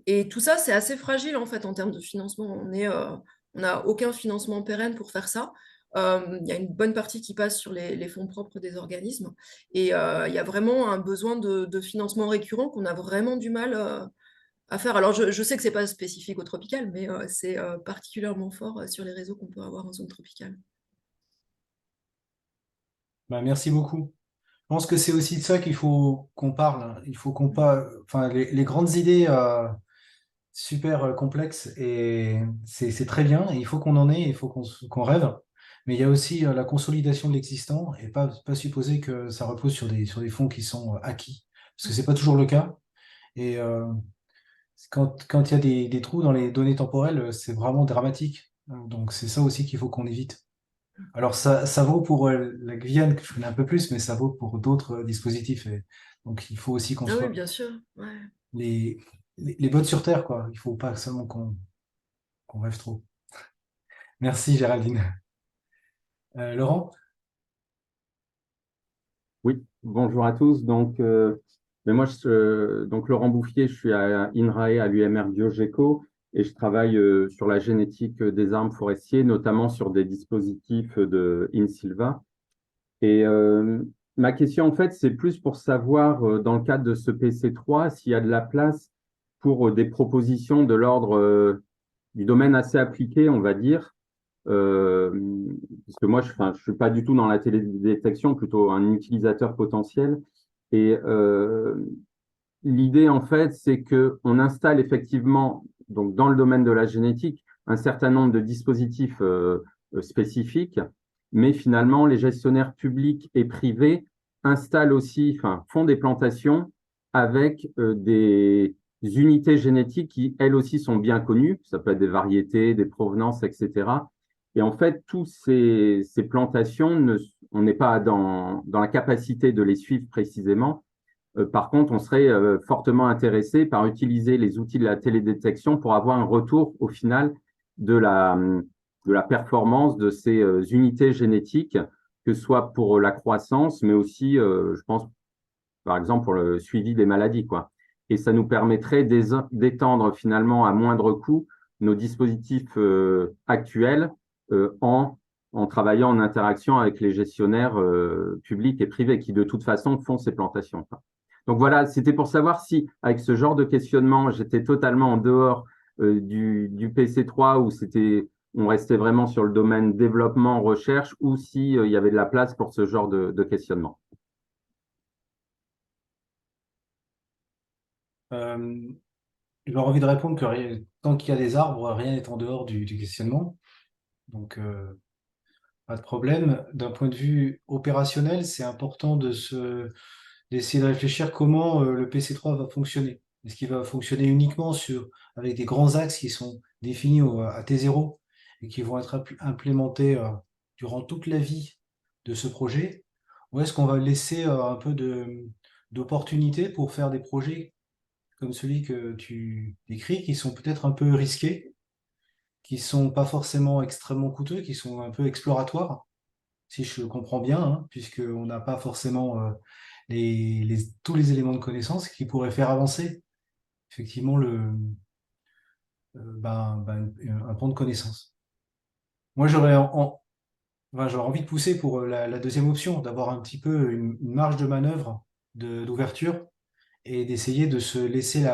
Et tout ça, c'est assez fragile en fait en termes de financement. On n'a aucun financement pérenne pour faire ça. Il y a une bonne partie qui passe sur les fonds propres des organismes. Et il y a vraiment un besoin de financement récurrent qu'on a vraiment du mal à faire. Alors, je sais que ce n'est pas spécifique au tropical, mais c'est particulièrement fort sur les réseaux qu'on peut avoir en zone tropicale. Merci beaucoup. Je pense que c'est aussi de ça qu'il faut qu'on parle. Il faut qu'on parle. Enfin, les grandes idées super complexes et c'est très bien. Et il faut qu'on en ait, il faut qu'on rêve. Mais il y a aussi la consolidation de l'existant et pas supposer que ça repose sur des fonds qui sont acquis. Parce que c'est pas toujours le cas. Et quand il y a des trous dans les données temporelles, c'est vraiment dramatique. Donc c'est ça aussi qu'il faut qu'on évite. Alors ça vaut pour la Guyane, que je connais un peu plus, mais ça vaut pour d'autres dispositifs. Et donc il faut aussi qu'on Ah oui, soit bien sûr. Ouais. les bottes sur terre, quoi. Il faut pas seulement qu'on rêve trop. Merci Géraldine. Laurent? Oui, bonjour à tous. Donc, Mais moi, donc Laurent Bouffier, je suis à INRAE, à l'UMR Biogeco, et je travaille sur la génétique des arbres forestiers, notamment sur des dispositifs de InSilva. Et ma question, en fait, c'est plus pour savoir, dans le cadre de ce PC3, s'il y a de la place pour des propositions de l'ordre du domaine assez appliqué, on va dire. Parce que moi, je ne suis pas du tout dans la télédétection, plutôt un utilisateur potentiel. Et l'idée, en fait, c'est qu'on installe effectivement, donc dans le domaine de la génétique, un certain nombre de dispositifs spécifiques, mais finalement, les gestionnaires publics et privés installent aussi, enfin, font des plantations avec des unités génétiques qui, elles aussi, sont bien connues. Ça peut être des variétés, des provenances, etc. Et en fait, toutes ces plantations, on n'est pas dans la capacité de les suivre précisément. Par contre, on serait fortement intéressé par utiliser les outils de la télédétection pour avoir un retour au final de la performance de ces unités génétiques, que ce soit pour la croissance, mais aussi, je pense, par exemple, pour le suivi des maladies, quoi. Et ça nous permettrait d'étendre finalement à moindre coût nos dispositifs actuels en travaillant en interaction avec les gestionnaires publics et privés qui, de toute façon, font ces plantations, quoi. Donc voilà, c'était pour savoir si, avec ce genre de questionnement, j'étais totalement en dehors du PC3 où on restait vraiment sur le domaine développement, recherche, ou si il y avait de la place pour ce genre de questionnement. J'aurais envie de répondre que tant qu'il y a des arbres, rien n'est en dehors du questionnement. Donc, pas de problème. D'un point de vue opérationnel, c'est important d'essayer de réfléchir comment le PC3 va fonctionner. Est-ce qu'il va fonctionner uniquement avec des grands axes qui sont définis à T0 et qui vont être implémentés durant toute la vie de ce projet? Ou est-ce qu'on va laisser un peu d'opportunité pour faire des projets comme celui que tu décris, qui sont peut-être un peu risqués, qui sont pas forcément extrêmement coûteux, qui sont un peu exploratoires, si je comprends bien, hein, puisqu'on n'a pas forcément tous les éléments de connaissance qui pourraient faire avancer effectivement un pan de connaissance. Moi, j'aurais envie de pousser pour la deuxième option, d'avoir un petit peu une marge de manœuvre d'ouverture et d'essayer de se laisser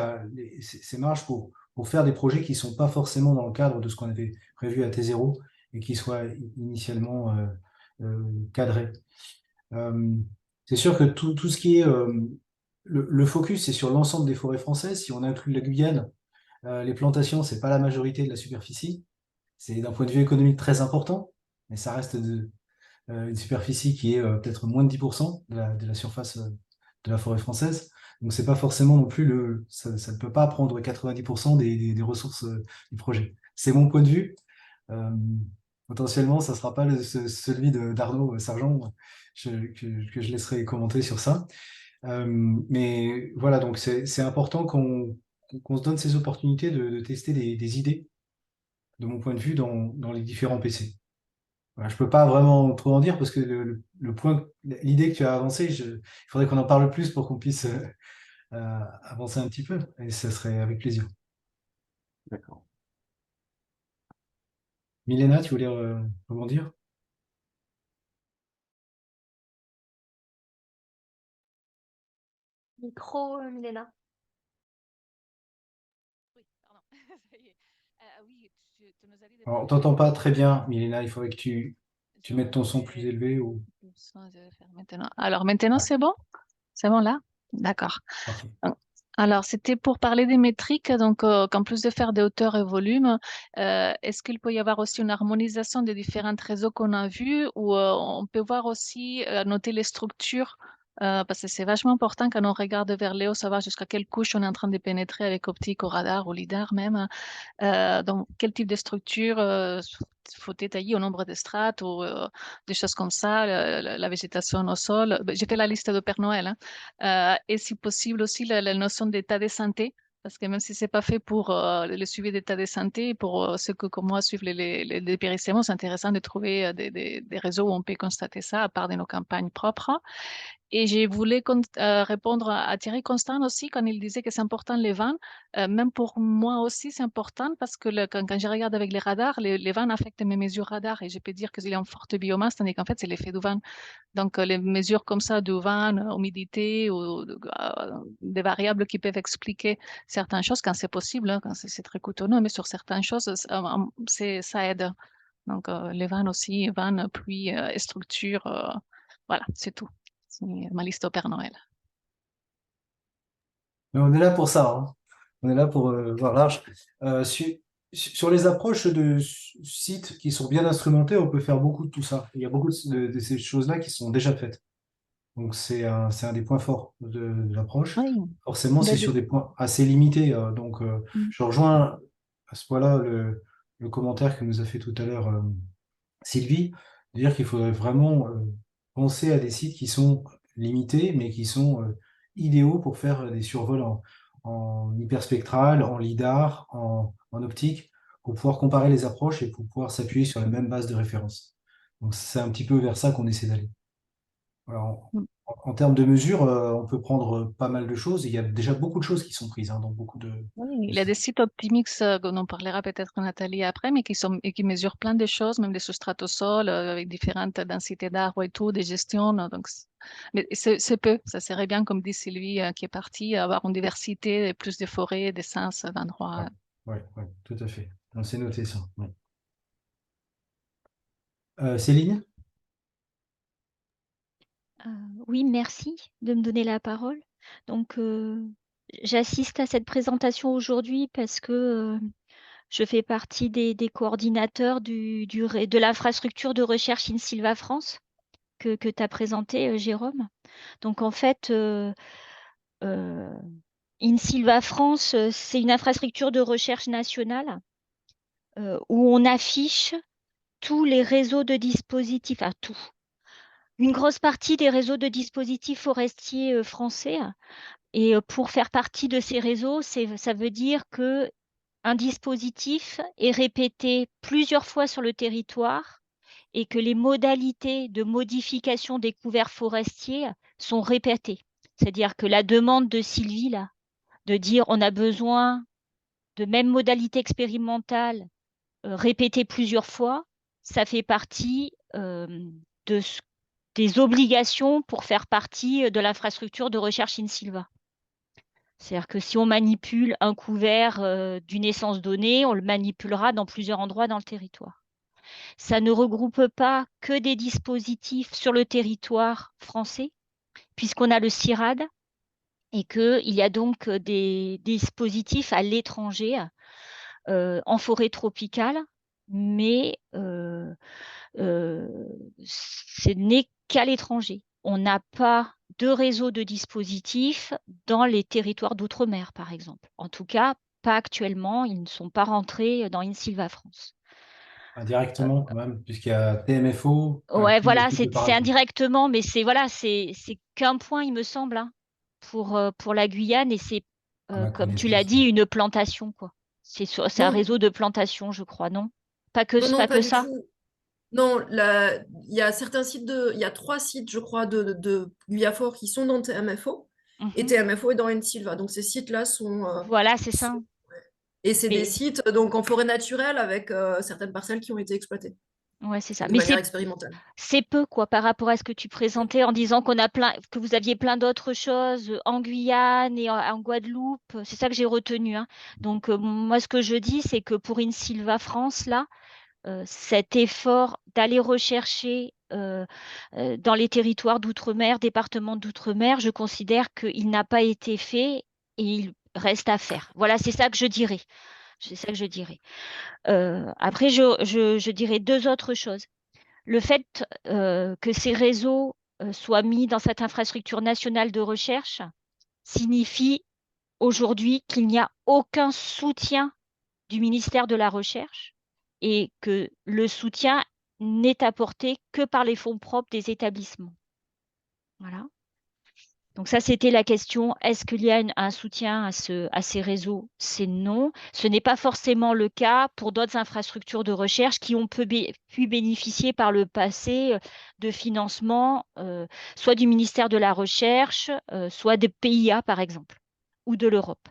ces marges pour faire des projets qui ne sont pas forcément dans le cadre de ce qu'on avait prévu à T0 et qui soient initialement cadrés. C'est sûr que tout ce qui est le focus, c'est sur l'ensemble des forêts françaises. Si on inclut la Guyane, les plantations, c'est pas la majorité de la superficie. C'est d'un point de vue économique très important, mais ça reste une superficie qui est peut-être moins de 10% de la surface de la forêt française. Donc c'est pas forcément non plus ça ne peut pas prendre 90% des ressources du projet. C'est mon point de vue. Potentiellement, ça ne sera pas celui d'Arnaud Sargent que je laisserai commenter sur ça. Mais voilà, donc c'est important qu'on se donne ces opportunités de tester des idées, de mon point de vue, dans les différents PC. Voilà, je ne peux pas vraiment trop en dire parce que l'idée que tu as avancée, il faudrait qu'on en parle plus pour qu'on puisse avancer un petit peu, et ça serait avec plaisir. D'accord. Milena, tu voulais rebondir? Micro, Milena. Oui, pardon. Ça y est. Oui, tu nous as dit Alors, on t'entend pas très bien, Milena, il faudrait que tu mettes ton son plus élevé ou... Je vais faire maintenant. Alors maintenant, c'est bon? C'est bon là? D'accord. Parfait. Alors, c'était pour parler des métriques, donc qu'en plus de faire des hauteurs et volumes, est-ce qu'il peut y avoir aussi une harmonisation des différents réseaux qu'on a vus ou on peut voir aussi noter les structures parce que c'est vachement important quand on regarde vers le haut, savoir jusqu'à quelle couche on est en train de pénétrer avec optique ou radar ou lidar même. Donc, quel type de structure faut détailler au nombre de strates ou des choses comme ça, la végétation au sol. J'ai fait la liste de Père Noël. Hein. Et si possible aussi la notion d'état de santé, parce que même si c'est pas fait pour le suivi d'état de santé, pour ceux que comme moi suivent les dépérissements, c'est intéressant de trouver des réseaux où on peut constater ça, à part de nos campagnes propres. Et je voulais répondre à Thierry Constant aussi quand il disait que c'est important les vannes. Même pour moi aussi, c'est important parce que quand je regarde avec les radars, les vannes affectent mes mesures radars et je peux dire qu'il y a une forte biomasse, tandis qu'en fait, c'est l'effet du vent. Donc, les mesures comme ça de vent, humidité ou des variables qui peuvent expliquer certaines choses quand c'est possible, hein, quand c'est très coûteux, mais sur certaines choses, ça aide. Donc, les vannes aussi, vannes, pluie, et structure, voilà, c'est tout. C'est ma liste au Père Noël. Mais on est là pour ça, hein. On est là pour voir large. Sur les approches de sites qui sont bien instrumentés, on peut faire beaucoup de tout ça. Il y a beaucoup de ces choses-là qui sont déjà faites. Donc c'est un des points forts de l'approche. Oui, Forcément, c'est sur des points assez limités. Donc je rejoins à ce point-là le commentaire que nous a fait tout à l'heure Sylvie, de dire qu'il faudrait vraiment penser à des sites qui sont limités, mais qui sont idéaux pour faire des survols en hyperspectral, en lidar, en optique, pour pouvoir comparer les approches et pour pouvoir s'appuyer sur la même base de référence. Donc c'est un petit peu vers ça qu'on essaie d'aller. Alors, en termes de mesures, on peut prendre pas mal de choses. Il y a déjà beaucoup de choses qui sont prises, hein, dans beaucoup de Oui, il y a des sites Optimix dont on parlera peut-être Nathalie après, mais qui mesurent plein de choses, même des substrats au sol avec différentes densités d'arbres et tout, des gestions. Donc, mais c'est peu. Ça serait bien, comme dit Sylvie, qui est partie, avoir une diversité, plus de forêts, d'essences, d'endroits. Ouais, tout à fait. On s'est noté ça. Ouais. Céline? Oui, merci de me donner la parole. Donc, j'assiste à cette présentation aujourd'hui parce que je fais partie des coordinateurs de l'infrastructure de recherche InSilva France que tu as présenté, Jérôme. Donc, en fait, InSilva France, c'est une infrastructure de recherche nationale où on affiche tous les réseaux de dispositifs, enfin tout. Une grosse partie des réseaux de dispositifs forestiers français. Et pour faire partie de ces réseaux, ça veut dire que un dispositif est répété plusieurs fois sur le territoire et que les modalités de modification des couverts forestiers sont répétées. C'est-à-dire que la demande de Sylvie, là, de dire on a besoin de même modalité expérimentale répétée plusieurs fois, ça fait partie des obligations pour faire partie de l'infrastructure de recherche InSilva. C'est-à-dire que si on manipule un couvert d'une essence donnée, on le manipulera dans plusieurs endroits dans le territoire. Ça ne regroupe pas que des dispositifs sur le territoire français, puisqu'on a le CIRAD et qu'il y a donc des dispositifs à l'étranger, en forêt tropicale, mais ce n'est qu'à l'étranger. On n'a pas de réseau de dispositifs dans les territoires d'outre-mer, par exemple. En tout cas, pas actuellement. Ils ne sont pas rentrés dans InSilva France. Indirectement, quand même, puisqu'il y a TMFO. Ouais, voilà, c'est indirectement, mais c'est qu'un point, il me semble, hein, pour la Guyane, et c'est, comme tu l'as dit, une plantation, quoi. C'est un réseau de plantation, je crois, non? Pas que ça? Tout. Non, il y a certains sites il y a 3 sites, je crois, de Guyafor qui sont dans TMFO, et TMFO est dans InSilva. Donc ces sites-là sont. Voilà, c'est ça. Et c'est des sites donc en forêt naturelle avec certaines parcelles qui ont été exploitées. Ouais, c'est ça. De manière expérimentale. C'est peu, quoi, par rapport à ce que tu présentais en disant que vous aviez plein d'autres choses en Guyane et en Guadeloupe. C'est ça que j'ai retenu, hein. Donc, moi, ce que je dis, c'est que pour InSilva France, là, cet effort d'aller rechercher dans les territoires d'outre-mer, départements d'outre-mer, je considère qu'il n'a pas été fait et il reste à faire. Voilà, c'est ça que je dirais. C'est ça que je dirais. Après, je dirais 2 autres choses. Le fait que ces réseaux soient mis dans cette infrastructure nationale de recherche signifie aujourd'hui qu'il n'y a aucun soutien du ministère de la Recherche et que le soutien n'est apporté que par les fonds propres des établissements. Voilà. Donc ça, c'était la question. Est-ce qu'il y a un soutien à ces réseaux? C'est non. Ce n'est pas forcément le cas pour d'autres infrastructures de recherche qui ont pu bénéficier par le passé de financement, soit du ministère de la Recherche, soit des PIA, par exemple, ou de l'Europe.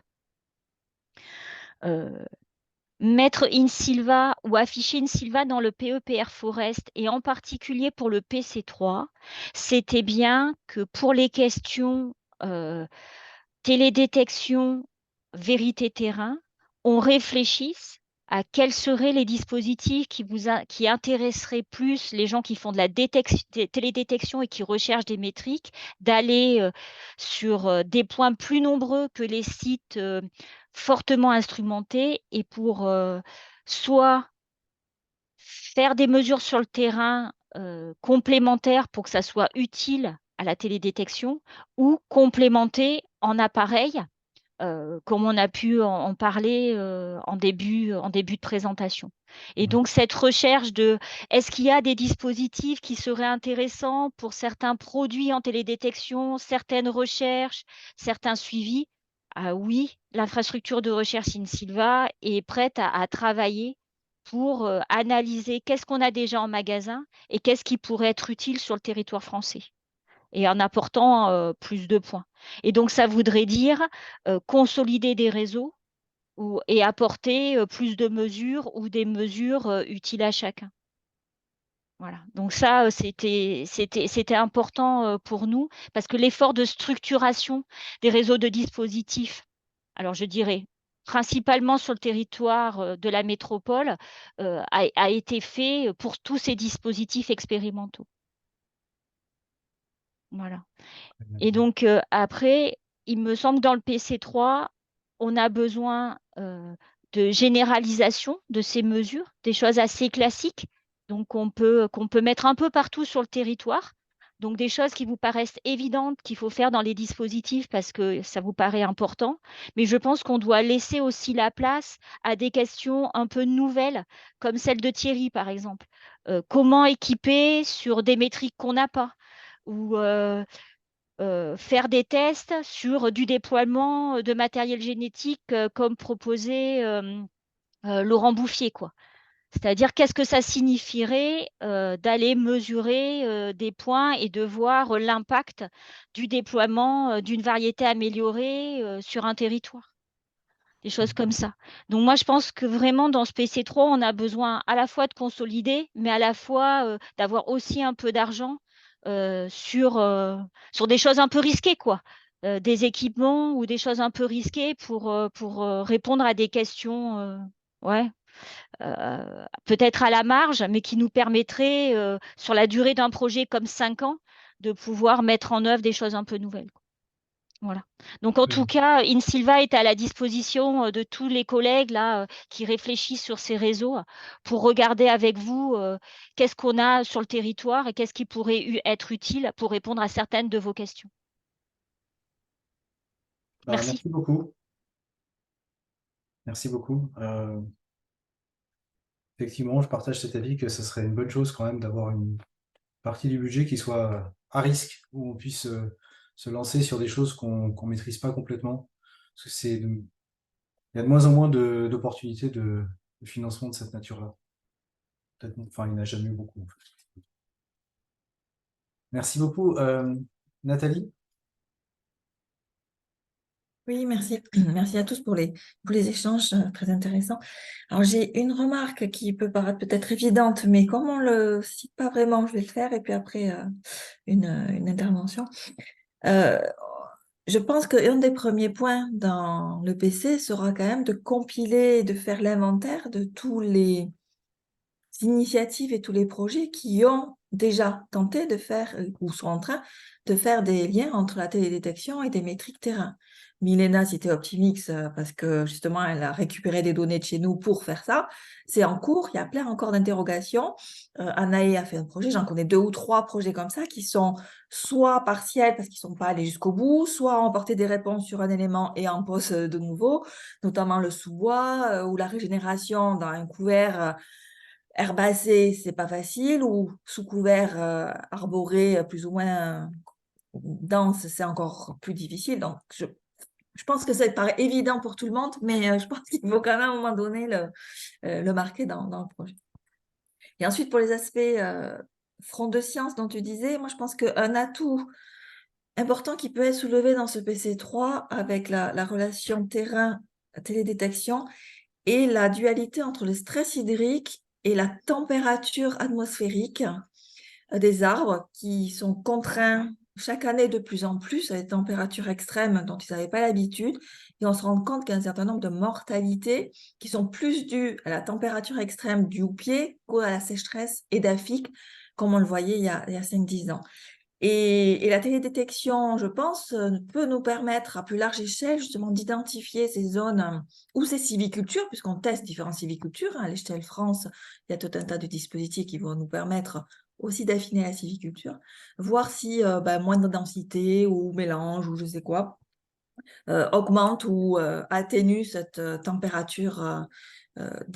Mettre InSilva ou afficher InSilva dans le PEPR Forest et en particulier pour le PC3, c'était bien que pour les questions télédétection, vérité terrain, on réfléchisse à quels seraient les dispositifs qui intéresseraient plus les gens qui font de la télédétection et qui recherchent des métriques, d'aller sur des points plus nombreux que les sites fortement instrumentés et pour soit faire des mesures sur le terrain complémentaires pour que ça soit utile à la télédétection ou complémenter en appareil, comme on a pu en parler en début de présentation. Et donc, cette recherche de est-ce qu'il y a des dispositifs qui seraient intéressants pour certains produits en télédétection, certaines recherches, certains suivis? Ah oui, l'infrastructure de recherche InSilva est prête à travailler pour analyser qu'est-ce qu'on a déjà en magasin et qu'est-ce qui pourrait être utile sur le territoire français et en apportant plus de points. Et donc, ça voudrait dire consolider des réseaux et apporter plus de mesures ou des mesures utiles à chacun. Voilà. Donc ça, c'était important pour nous parce que l'effort de structuration des réseaux de dispositifs, alors je dirais principalement sur le territoire de la métropole, a été fait pour tous ces dispositifs expérimentaux. Voilà. Et donc, après, il me semble que dans le PC3, on a besoin de généralisation de ces mesures, des choses assez classiques, donc qu'on peut mettre un peu partout sur le territoire. Donc, des choses qui vous paraissent évidentes qu'il faut faire dans les dispositifs parce que ça vous paraît important. Mais je pense qu'on doit laisser aussi la place à des questions un peu nouvelles, comme celle de Thierry, par exemple. Comment équiper sur des métriques qu'on n'a pas? Ou faire des tests sur du déploiement de matériel génétique comme proposait Laurent Bouffier, quoi. C'est-à-dire, qu'est-ce que ça signifierait d'aller mesurer des points et de voir l'impact du déploiement d'une variété améliorée sur un territoire. Des choses comme ça. Donc, moi, je pense que vraiment, dans ce PC3, on a besoin à la fois de consolider, mais à la fois d'avoir aussi un peu d'argent sur des choses un peu risquées, quoi. Des équipements ou des choses un peu risquées pour répondre à des questions, ouais, peut-être à la marge, mais qui nous permettraient, sur la durée d'un projet comme 5 ans, de pouvoir mettre en œuvre des choses un peu nouvelles. Voilà. Donc, en tout cas, InSilva est à la disposition de tous les collègues là, qui réfléchissent sur ces réseaux pour regarder avec vous qu'est-ce qu'on a sur le territoire et qu'est-ce qui pourrait être utile pour répondre à certaines de vos questions. Merci. Merci beaucoup. Merci beaucoup. Effectivement, je partage cet avis que ce serait une bonne chose quand même d'avoir une partie du budget qui soit à risque, où on puisse se lancer sur des choses qu'on ne maîtrise pas complètement. Parce que il y a de moins en moins d'opportunités de financement de cette nature-là. Enfin, il n'y en a jamais eu beaucoup, en fait. Merci beaucoup. Nathalie? Oui, merci. Merci à tous pour les échanges très intéressants. Alors, j'ai une remarque qui peut paraître peut-être évidente, mais comme on ne le cite pas vraiment, je vais le faire et puis après une intervention. Je pense qu'un des premiers points dans le PC sera quand même de compiler, de faire l'inventaire de tous les initiatives et tous les projets qui ont déjà tenté de faire ou sont en train de faire des liens entre la télédétection et des métriques terrain. Milena citait Optimix parce que justement elle a récupéré des données de chez nous pour faire ça. C'est en cours, il y a plein encore d'interrogations. Anaé a fait un projet, j'en connais 2 ou 3 projets comme ça qui sont soit partiels parce qu'ils ne sont pas allés jusqu'au bout, soit ont apporté des réponses sur un élément et en posent de nouveau, notamment le sous-bois ou la régénération dans un couvert herbacé, c'est pas facile, ou sous couvert arboré plus ou moins dense, c'est encore plus difficile. Donc, je pense que ça paraît évident pour tout le monde, mais je pense qu'il faut quand même à un moment donné le marquer dans le projet. Et ensuite, pour les aspects front de science dont tu disais, moi, je pense qu'un atout important qui peut être soulevé dans ce PC3 avec la relation terrain-télédétection et la dualité entre le stress hydrique et la température atmosphérique des arbres qui sont contraints chaque année de plus en plus à des températures extrêmes dont ils n'avaient pas l'habitude. Et on se rend compte qu'il y a un certain nombre de mortalités qui sont plus dues à la température extrême du houppier qu'à la sécheresse édaphique, comme on le voyait il y a 5-10 ans. Et la télédétection, je pense, peut nous permettre à plus large échelle justement d'identifier ces zones ou ces sylvicultures, puisqu'on teste différentes sylvicultures. À l'échelle France, il y a tout un tas de dispositifs qui vont nous permettre aussi d'affiner la sylviculture, voir si moindre densité ou mélange ou je sais quoi augmente ou atténue cette température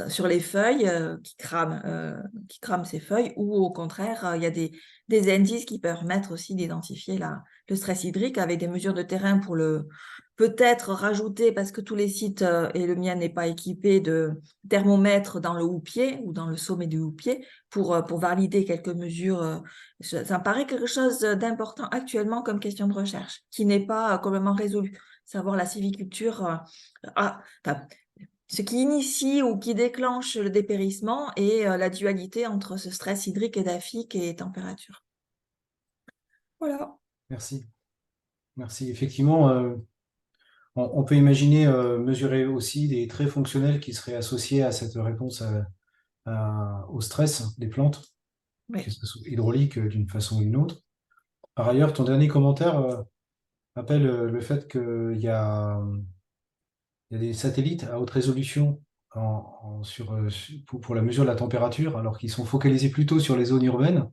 sur les feuilles qui crament ces feuilles, ou au contraire, il y a des indices qui permettent aussi d'identifier le stress hydrique avec des mesures de terrain pour peut-être rajouter, parce que tous les sites, et le mien n'est pas équipé de thermomètres dans le houppier ou dans le sommet du houppier pour valider quelques mesures. Ça me paraît quelque chose d'important actuellement comme question de recherche, qui n'est pas complètement résolue. Savoir la sylviculture, ce qui initie ou qui déclenche le dépérissement et la dualité entre ce stress hydrique édaphique et température. Voilà. Merci. Merci. Effectivement, on peut imaginer mesurer aussi des traits fonctionnels qui seraient associés à cette réponse au stress des plantes, Oui. que ce soit hydraulique d'une façon ou d'une autre. Par ailleurs, ton dernier commentaire rappelle le fait qu'il y a des satellites à haute résolution pour la mesure de la température, alors qu'ils sont focalisés plutôt sur les zones urbaines,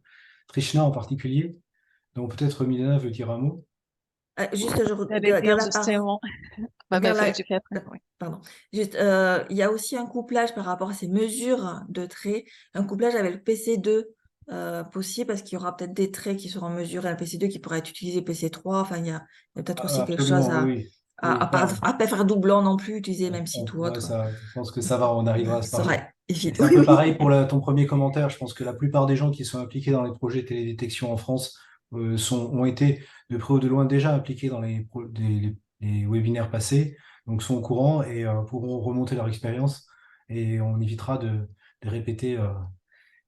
Trishna en particulier. Donc peut-être Milena veut dire un mot. Juste, J'allais dire justement. Oui. Pardon. Juste, il y a aussi un couplage par rapport à ces mesures de traits, un couplage avec le PC2 possible, parce qu'il y aura peut-être des traits qui seront mesurés à PC2 qui pourraient être utilisés PC3. Enfin, il y a peut-être aussi quelque chose à pas faire doublon non plus, utiliser même site ou autre. Je pense que ça va, on arrivera à se parler. C'est un peu pareil pour ton premier commentaire. Je pense que la plupart des gens qui sont impliqués dans les projets de télédétection en France ont été de près ou de loin déjà impliqués dans les webinaires passés, donc sont au courant et pourront remonter leur expérience, et on évitera de répéter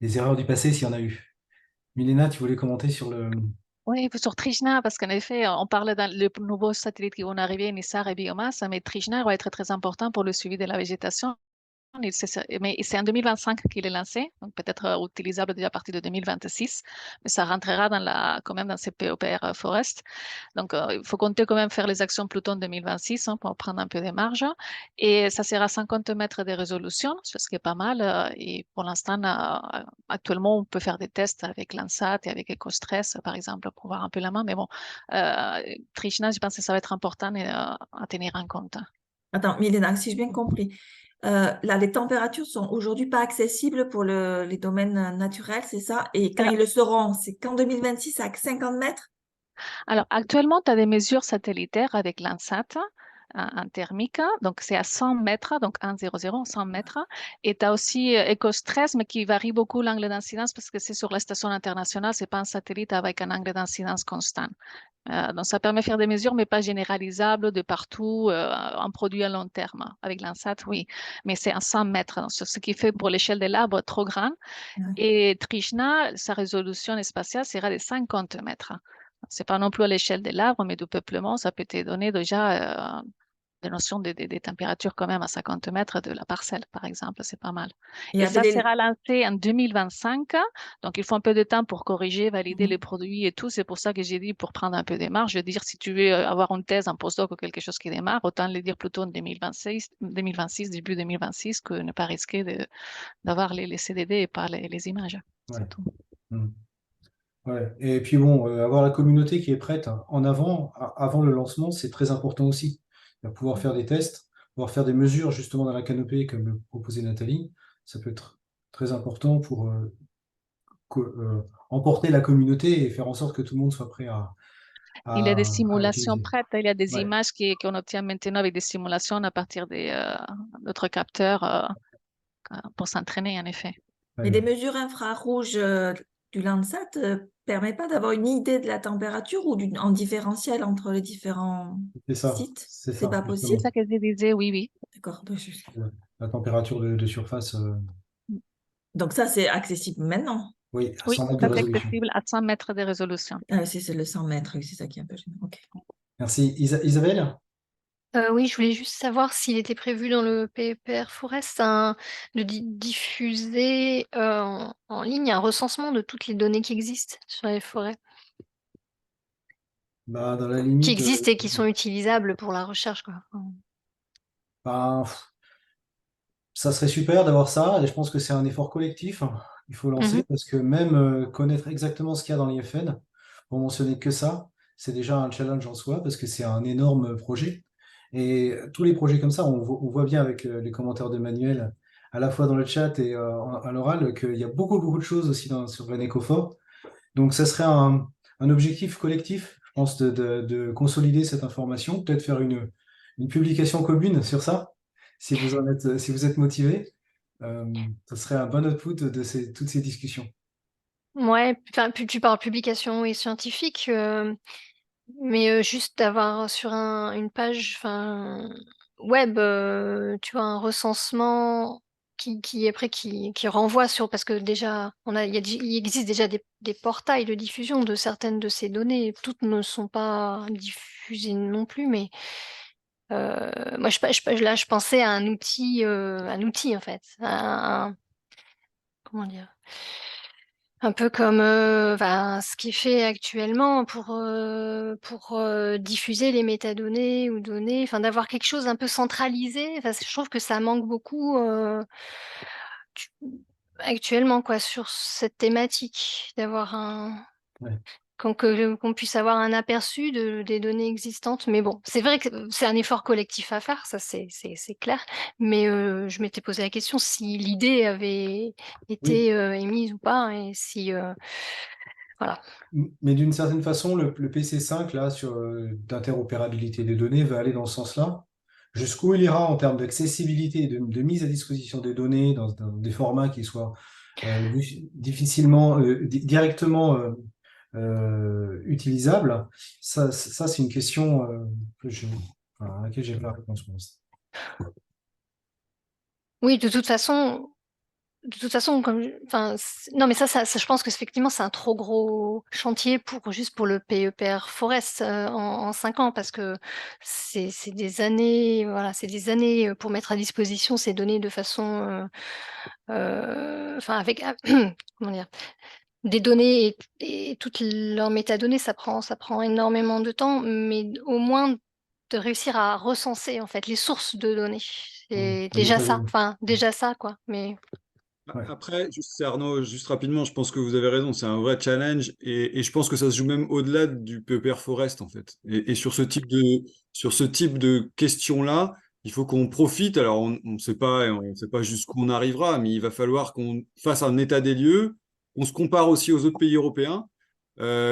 les erreurs du passé s'il y en a eu. Milena, tu voulais commenter sur le... Oui, sur Trishna, parce qu'en effet, on parle dans les nouveaux satellites qui vont arriver, Nissar et Biomasse, mais Trishna va être très important pour le suivi de la végétation. Mais c'est en 2025 qu'il est lancé, donc peut-être utilisable déjà à partir de 2026, mais ça rentrera quand même dans ces POPR Forest. Donc, il faut compter quand même faire les actions plutôt en 2026 pour prendre un peu de marge. Et ça sera 50 mètres de résolution, ce qui est pas mal. Et pour l'instant, actuellement, on peut faire des tests avec Landsat et avec EcoStress, par exemple, pour voir un peu la main. Mais bon, Trishna, je pense que ça va être important à tenir en compte. Attends, Milena, si j'ai bien compris, les températures sont aujourd'hui pas accessibles pour les domaines naturels, c'est ça? Et quand ils le seront, c'est qu'en 2026 à 50 mètres? Alors, actuellement, tu as des mesures satellitaires avec Landsat en thermique, donc c'est à 100 mètres, donc 100, 100 mètres. Et tu as aussi EcoStress, mais qui varie beaucoup l'angle d'incidence parce que c'est sur la station internationale, c'est pas un satellite avec un angle d'incidence constant. Donc, ça permet de faire des mesures, mais pas généralisables de partout, en produit à long terme. Avec Landsat, oui, mais c'est à 100 mètres, donc, ce qui fait pour l'échelle de l'arbre trop grand. Et Trishna, sa résolution spatiale sera de 50 mètres. Ce n'est pas non plus à l'échelle de l'arbre, mais du peuplement, ça peut te donner déjà des notions des températures quand même à 50 mètres de la parcelle, par exemple. C'est pas mal. Et ça sera lancé en 2025. Donc, il faut un peu de temps pour corriger, valider les produits et tout. C'est pour ça que j'ai dit, pour prendre un peu de marge, je veux dire, si tu veux avoir une thèse, un postdoc ou quelque chose qui démarre, autant le dire plutôt en 2026, début 2026, que ne pas risquer d'avoir les CDD et pas les images. Ouais. Ouais. Et puis bon, avoir la communauté qui est prête avant le lancement, c'est très important aussi. Pouvoir faire des tests, pouvoir faire des mesures justement dans la canopée, comme le proposait Nathalie, ça peut être très important pour emporter la communauté et faire en sorte que tout le monde soit prêt Il y a des à simulations utiliser. prêtes, il y a des Ouais. images qu'on obtient maintenant avec des simulations à partir d'autres capteurs pour s'entraîner, en effet. Très Et des bien. mesures infrarouges du Landsat ne permettent pas d'avoir une idée de la température ou en différentiel entre les différents C'est ça, sites? c'est C'est ça, pas C'est justement. possible? ça que je disais, oui, oui. D'accord. La température de surface, Donc ça, c'est accessible maintenant. oui, à Oui, 100 mètres de ça c'est résolution. accessible à 100 mètres de résolution. Ah, c'est le 100 mètres, oui, c'est ça qui est un peu gênant. Ok. Merci. Isabelle? Oui, je voulais juste savoir s'il était prévu dans le PEPR Forest de diffuser en ligne un recensement de toutes les données qui existent sur les forêts, Bah, dans la qui limite, existent et qui sont utilisables pour la recherche, quoi. bah, ça serait super d'avoir ça, et je pense que c'est un effort collectif, hein, il faut lancer, Mhm. parce que même connaître exactement ce qu'il y a dans l'IFN, pour mentionner que ça, c'est déjà un challenge en soi, parce que c'est un énorme projet. Et tous les projets comme ça, on voit bien avec les commentaires de Manuel, à la fois dans le chat et à l'oral, qu'il y a beaucoup, beaucoup de choses aussi sur Renecofort. Donc, ça serait un objectif collectif, je pense, de consolider cette information, peut-être faire une publication commune sur ça, si vous êtes motivé. Ce serait un bon output de toutes ces discussions. Ouais, enfin, tu parles publication et scientifique, mais juste d'avoir sur une page web, tu vois, un recensement qui renvoie sur, parce que déjà, il existe déjà des portails de diffusion de certaines de ces données. Toutes ne sont pas diffusées non plus, mais moi, là, je pensais à un outil en fait, comment dire? Un peu comme ce qui est fait actuellement pour diffuser les métadonnées ou données, enfin d'avoir quelque chose un peu centralisé. Enfin, je trouve que ça manque beaucoup tu- actuellement quoi, sur cette thématique, d'avoir Ouais. qu'on puisse avoir un aperçu des données existantes. Mais bon, c'est vrai que c'est un effort collectif à faire, ça c'est clair. Mais je m'étais posé la question si l'idée avait Oui, été émise ou pas, et si voilà. mais d'une certaine façon, le PC5 là, d'interopérabilité des données va aller dans ce sens-là. Jusqu'où il ira en termes d'accessibilité et de mise à disposition des données dans des formats qui soient difficilement, directement utilisables, ça c'est une question à laquelle j'ai pas la réponse pour l'instant. Oui, de toute façon, non, mais je pense que effectivement, c'est un trop gros chantier juste pour le PEPR Forest en 5 ans, parce que c'est des années, voilà, c'est des années pour mettre à disposition ces données de façon, avec, comment dire, des données et toutes leurs métadonnées, ça prend énormément de temps, mais au moins de réussir à recenser en fait les sources de données. C'est Les métadonnées. déjà ça, quoi. Mais Ouais. Après, c'est Arnaud, juste rapidement, je pense que vous avez raison, c'est un vrai challenge et je pense que ça se joue même au-delà du PEPR Forest en fait. Et sur ce type de questions-là, il faut qu'on profite. Alors, on sait pas jusqu'où on arrivera, mais il va falloir qu'on fasse un état des lieux, qu'on se compare aussi aux autres pays européens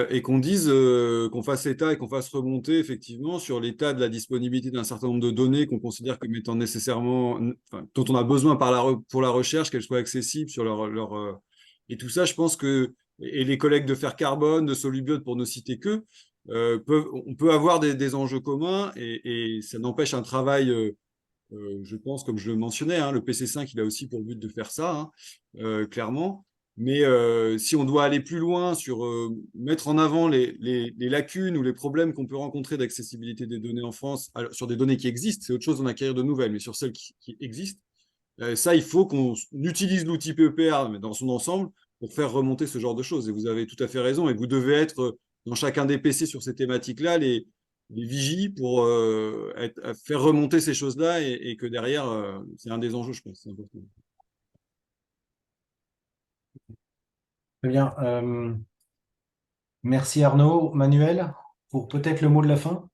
et qu'on dise, qu'on fasse état et qu'on fasse remonter effectivement sur l'état de la disponibilité d'un certain nombre de données qu'on considère comme étant nécessairement, enfin, dont on a besoin pour la recherche, qu'elles soient accessibles sur et tout ça, je pense que, et les collègues de Fer Carbone, de Solubiot, pour ne citer que, on peut avoir des enjeux communs et ça n'empêche un travail, je pense, comme je le mentionnais, hein, le PC5, il a aussi pour but de faire ça, hein, clairement. Mais si on doit aller plus loin sur mettre en avant les lacunes ou les problèmes qu'on peut rencontrer d'accessibilité des données en France, alors, sur des données qui existent, c'est autre chose d'en acquérir de nouvelles, mais sur celles qui existent, ça, il faut qu'on utilise l'outil PEPR mais dans son ensemble pour faire remonter ce genre de choses. Et vous avez tout à fait raison. Et vous devez être dans chacun des PC sur ces thématiques-là, les vigies pour faire remonter ces choses-là et que derrière, c'est un des enjeux, je pense. C'est important. Très bien. Merci Arnaud. Manuel, pour peut-être le mot de la fin.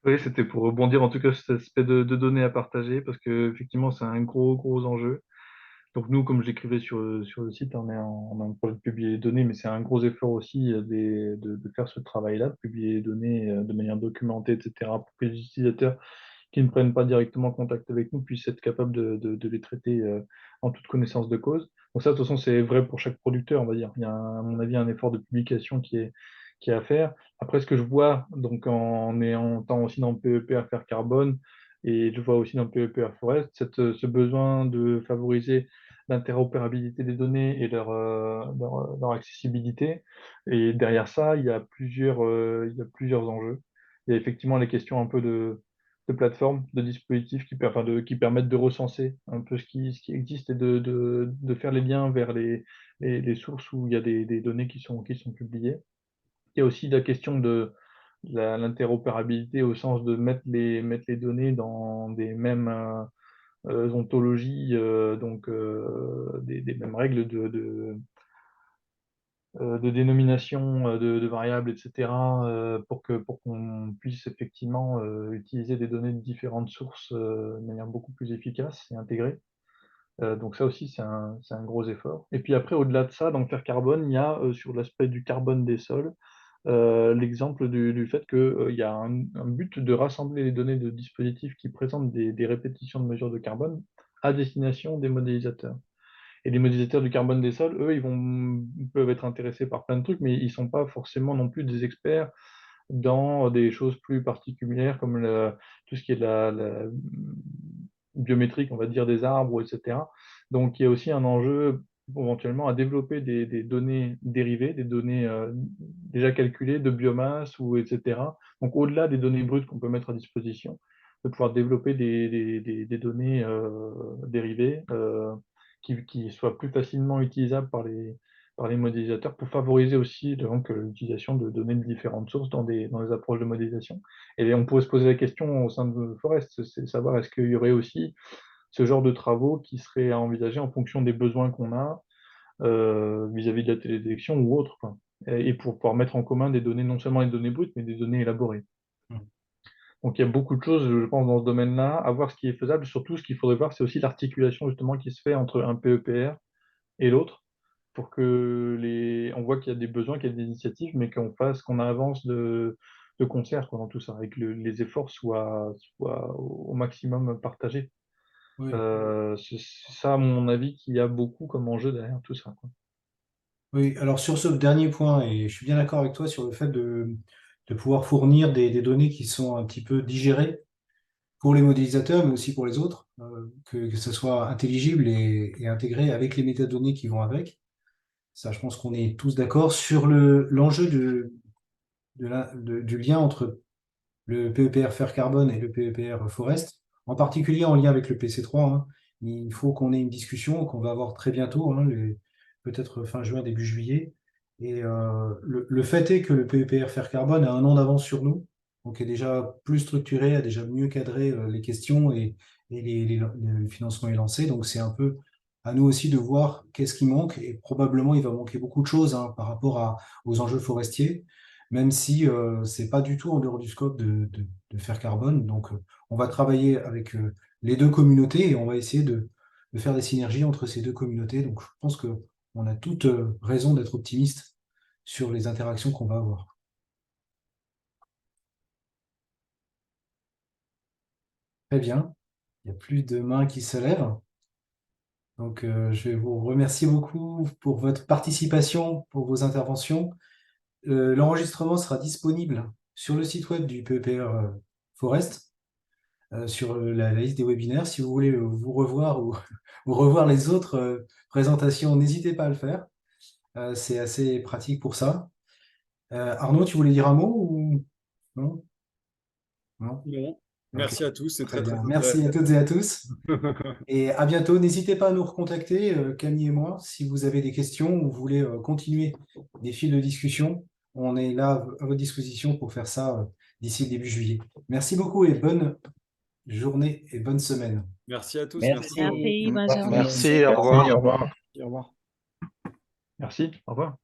Oui, c'était pour rebondir en tout cas sur cet aspect de données à partager, parce que effectivement, c'est un gros enjeu. Donc nous, comme je l'écrivais sur le site, on a un projet de publier les données, mais c'est un gros effort aussi de faire ce travail-là, de publier les données de manière documentée, etc., pour que les utilisateurs qui ne prennent pas directement contact avec nous puissent être capables de les traiter en toute connaissance de cause. Donc ça, de toute façon, c'est vrai pour chaque producteur, on va dire. Il y a, à mon avis, un effort de publication qui est à faire. Après, ce que je vois, donc en étant aussi dans le PEP Affaires Carbone, et je vois aussi dans le PEP Air Forest, ce besoin de favoriser l'interopérabilité des données et leur accessibilité. Et derrière ça, il y a plusieurs enjeux. Il y a effectivement les questions un peu de plateformes, de dispositifs qui permettent de recenser un peu ce qui existe et de faire les liens vers les sources où il y a des données qui sont publiées. Il y a aussi la question de l'interopérabilité au sens de mettre les données dans des mêmes ontologies, donc des mêmes règles de dénomination de variables, etc., pour qu'on puisse effectivement utiliser des données de différentes sources de manière beaucoup plus efficace et intégrée. Donc ça aussi, c'est un gros effort. Et puis après, au-delà de ça, dans Faire Carbone, il y a sur l'aspect du carbone des sols, l'exemple du fait qu'il y a un but de rassembler les données de dispositifs qui présentent des répétitions de mesures de carbone à destination des modélisateurs. Et les modélisateurs du carbone des sols, eux, ils peuvent être intéressés par plein de trucs, mais ils ne sont pas forcément non plus des experts dans des choses plus particulières comme tout ce qui est de la biométrique, on va dire, des arbres, etc. Donc, il y a aussi un enjeu éventuellement à développer des données dérivées, des données déjà calculées de biomasse, etc. Donc, au-delà des données brutes qu'on peut mettre à disposition, de pouvoir développer des données dérivées qui soient plus facilement utilisables par les modélisateurs pour favoriser aussi donc, l'utilisation de données de différentes sources dans les approches de modélisation. Et on pourrait se poser la question au sein de Forest, c'est de savoir est-ce qu'il y aurait aussi ce genre de travaux qui seraient à envisager en fonction des besoins qu'on a vis-à-vis de la télédétection ou autre, quoi. Et pour pouvoir mettre en commun des données, non seulement les données brutes, mais des données élaborées. Donc il y a beaucoup de choses, je pense, dans ce domaine-là, à voir ce qui est faisable. Surtout, ce qu'il faudrait voir, c'est aussi l'articulation justement qui se fait entre un PEPR et l'autre, pour que on voit qu'il y a des besoins, qu'il y a des initiatives, mais qu'on avance de concert quoi, dans tout ça, et que les efforts soient au maximum partagés. Oui. C'est ça, à mon avis, qu'il y a beaucoup comme enjeu derrière tout ça, quoi. Oui, alors sur ce dernier point, et je suis bien d'accord avec toi sur le fait de pouvoir fournir des données qui sont un petit peu digérées pour les modélisateurs, mais aussi pour les autres, que ce soit intelligible et intégré avec les métadonnées qui vont avec. Ça, je pense qu'on est tous d'accord sur l'enjeu du lien entre le PEPR Faire Carbone et le PEPR Forest, en particulier en lien avec le PC3. Hein. Il faut qu'on ait une discussion qu'on va avoir très bientôt, hein, peut-être fin juin, début juillet. Et le fait est que le PEPR Faire Carbone a un an d'avance sur nous, donc est déjà plus structuré, a déjà mieux cadré les questions et le financement est lancé. Donc c'est un peu à nous aussi de voir qu'est-ce qui manque, et probablement il va manquer beaucoup de choses hein, par rapport aux enjeux forestiers, même si ce n'est pas du tout en dehors du scope de Faire Carbone. Donc on va travailler avec les deux communautés et on va essayer de faire des synergies entre ces deux communautés. Donc je pense qu'on a toute raison d'être optimiste sur les interactions qu'on va avoir. Très bien. Il n'y a plus de mains qui se lèvent. Donc je vais vous remercier beaucoup pour votre participation, pour vos interventions. L'enregistrement sera disponible sur le site web du PEPR Forest, sur la liste des webinaires. Si vous voulez vous revoir ou revoir les autres présentations, n'hésitez pas à le faire. C'est assez pratique pour ça. Arnaud, tu voulais dire un mot ou non? Non. Merci à tous, c'est très bien. très Merci à toutes et à tous. Et à bientôt. N'hésitez pas à nous recontacter, Camille et moi, si vous avez des questions ou vous voulez continuer des fils de discussion. On est là à votre disposition pour faire ça d'ici le début juillet. Merci beaucoup et bonne journée et bonne semaine. Merci à tous. Merci, bonne journée. Merci, au revoir. Merci, au revoir.